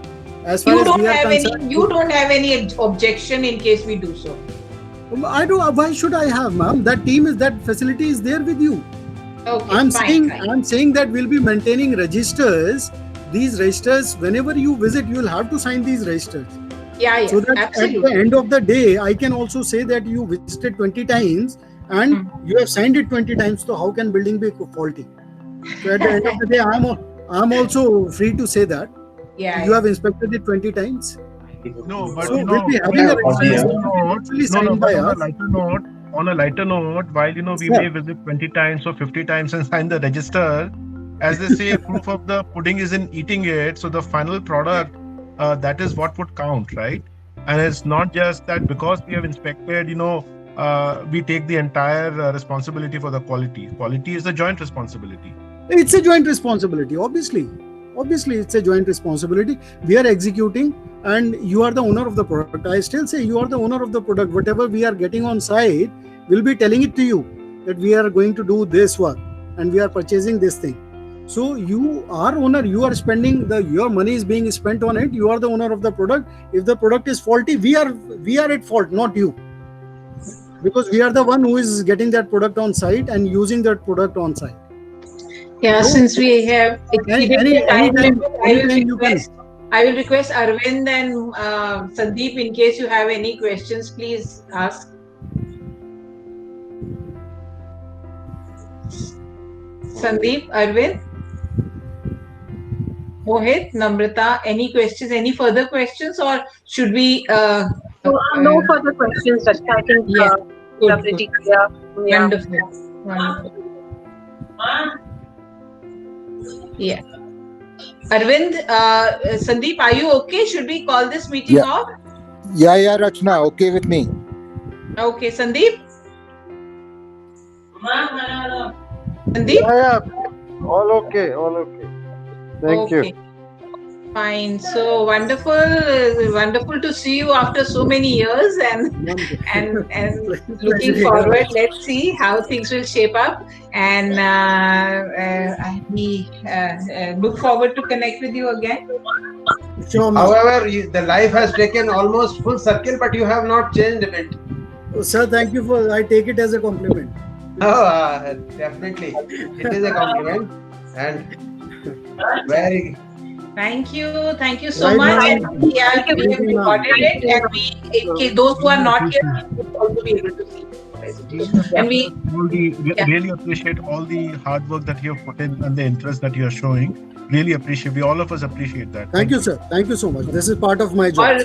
As far You as don't we are have concerned, you don't have any objection in case we do so. I do. Why should I have, ma'am? That facility is there with you. Okay, I'm fine. saying that we'll be maintaining registers. These registers, whenever you visit, you'll have to sign these registers. Yeah, So that absolutely. at the end of the day, I can also say that you visited 20 times and you have signed it 20 times. So how can building be faulty? So at the end of the day, I'm also free to say that you have inspected it 20 times. No, but So we'll be having a register actually signed by us. On a lighter note, while we may visit 20 times or 50 times and sign the register, as they say, proof of the pudding is in eating it. So the final product, that is what would count, right? And it's not just that because we have inspected, we take the entire responsibility for the quality. Quality is a joint responsibility. It's a joint responsibility, obviously. Obviously, it's a joint responsibility. We are executing and you are the owner of the product. I still say you are the owner of the product. Whatever we are getting on site, we'll be telling it to you that we are going to do this work and we are purchasing this thing. So you are owner, you are spending your money is being spent on it. You are the owner of the product. If the product is faulty, we are at fault, not you. Because we are the one who is getting that product on site and using that product on site. Yeah, since we have exceeded the time limit, I will request Arvind and Sandeep, in case you have any questions, please ask. Sandeep, Arvind, Mohit, Namrata, any questions, any further questions, or should we? No further questions, Rachna. I think we are pretty clear. Wonderful. Yeah. Arvind, Sandeep, are you okay? Should we call this meeting off? Yeah, Rachna, okay with me. Okay, Sandeep? Sandeep? Yeah, all okay. Thank you. Fine. So wonderful to see you after so many years and looking forward. Let's see how things will shape up, and we look forward to connect with you again. Sure, however, the life has taken almost full circle, but you have not changed a bit. Sir, thank you I take it as a compliment. Oh, definitely. It is a compliment and very. Thank you so much. And we have recorded it, and those who are not here will also be able to see the presentation. And we really appreciate all the hard work that you have put in and the interest that you are showing. Really appreciate. All of us appreciate that. Thank you, sir. Thank you so much. This is part of my job.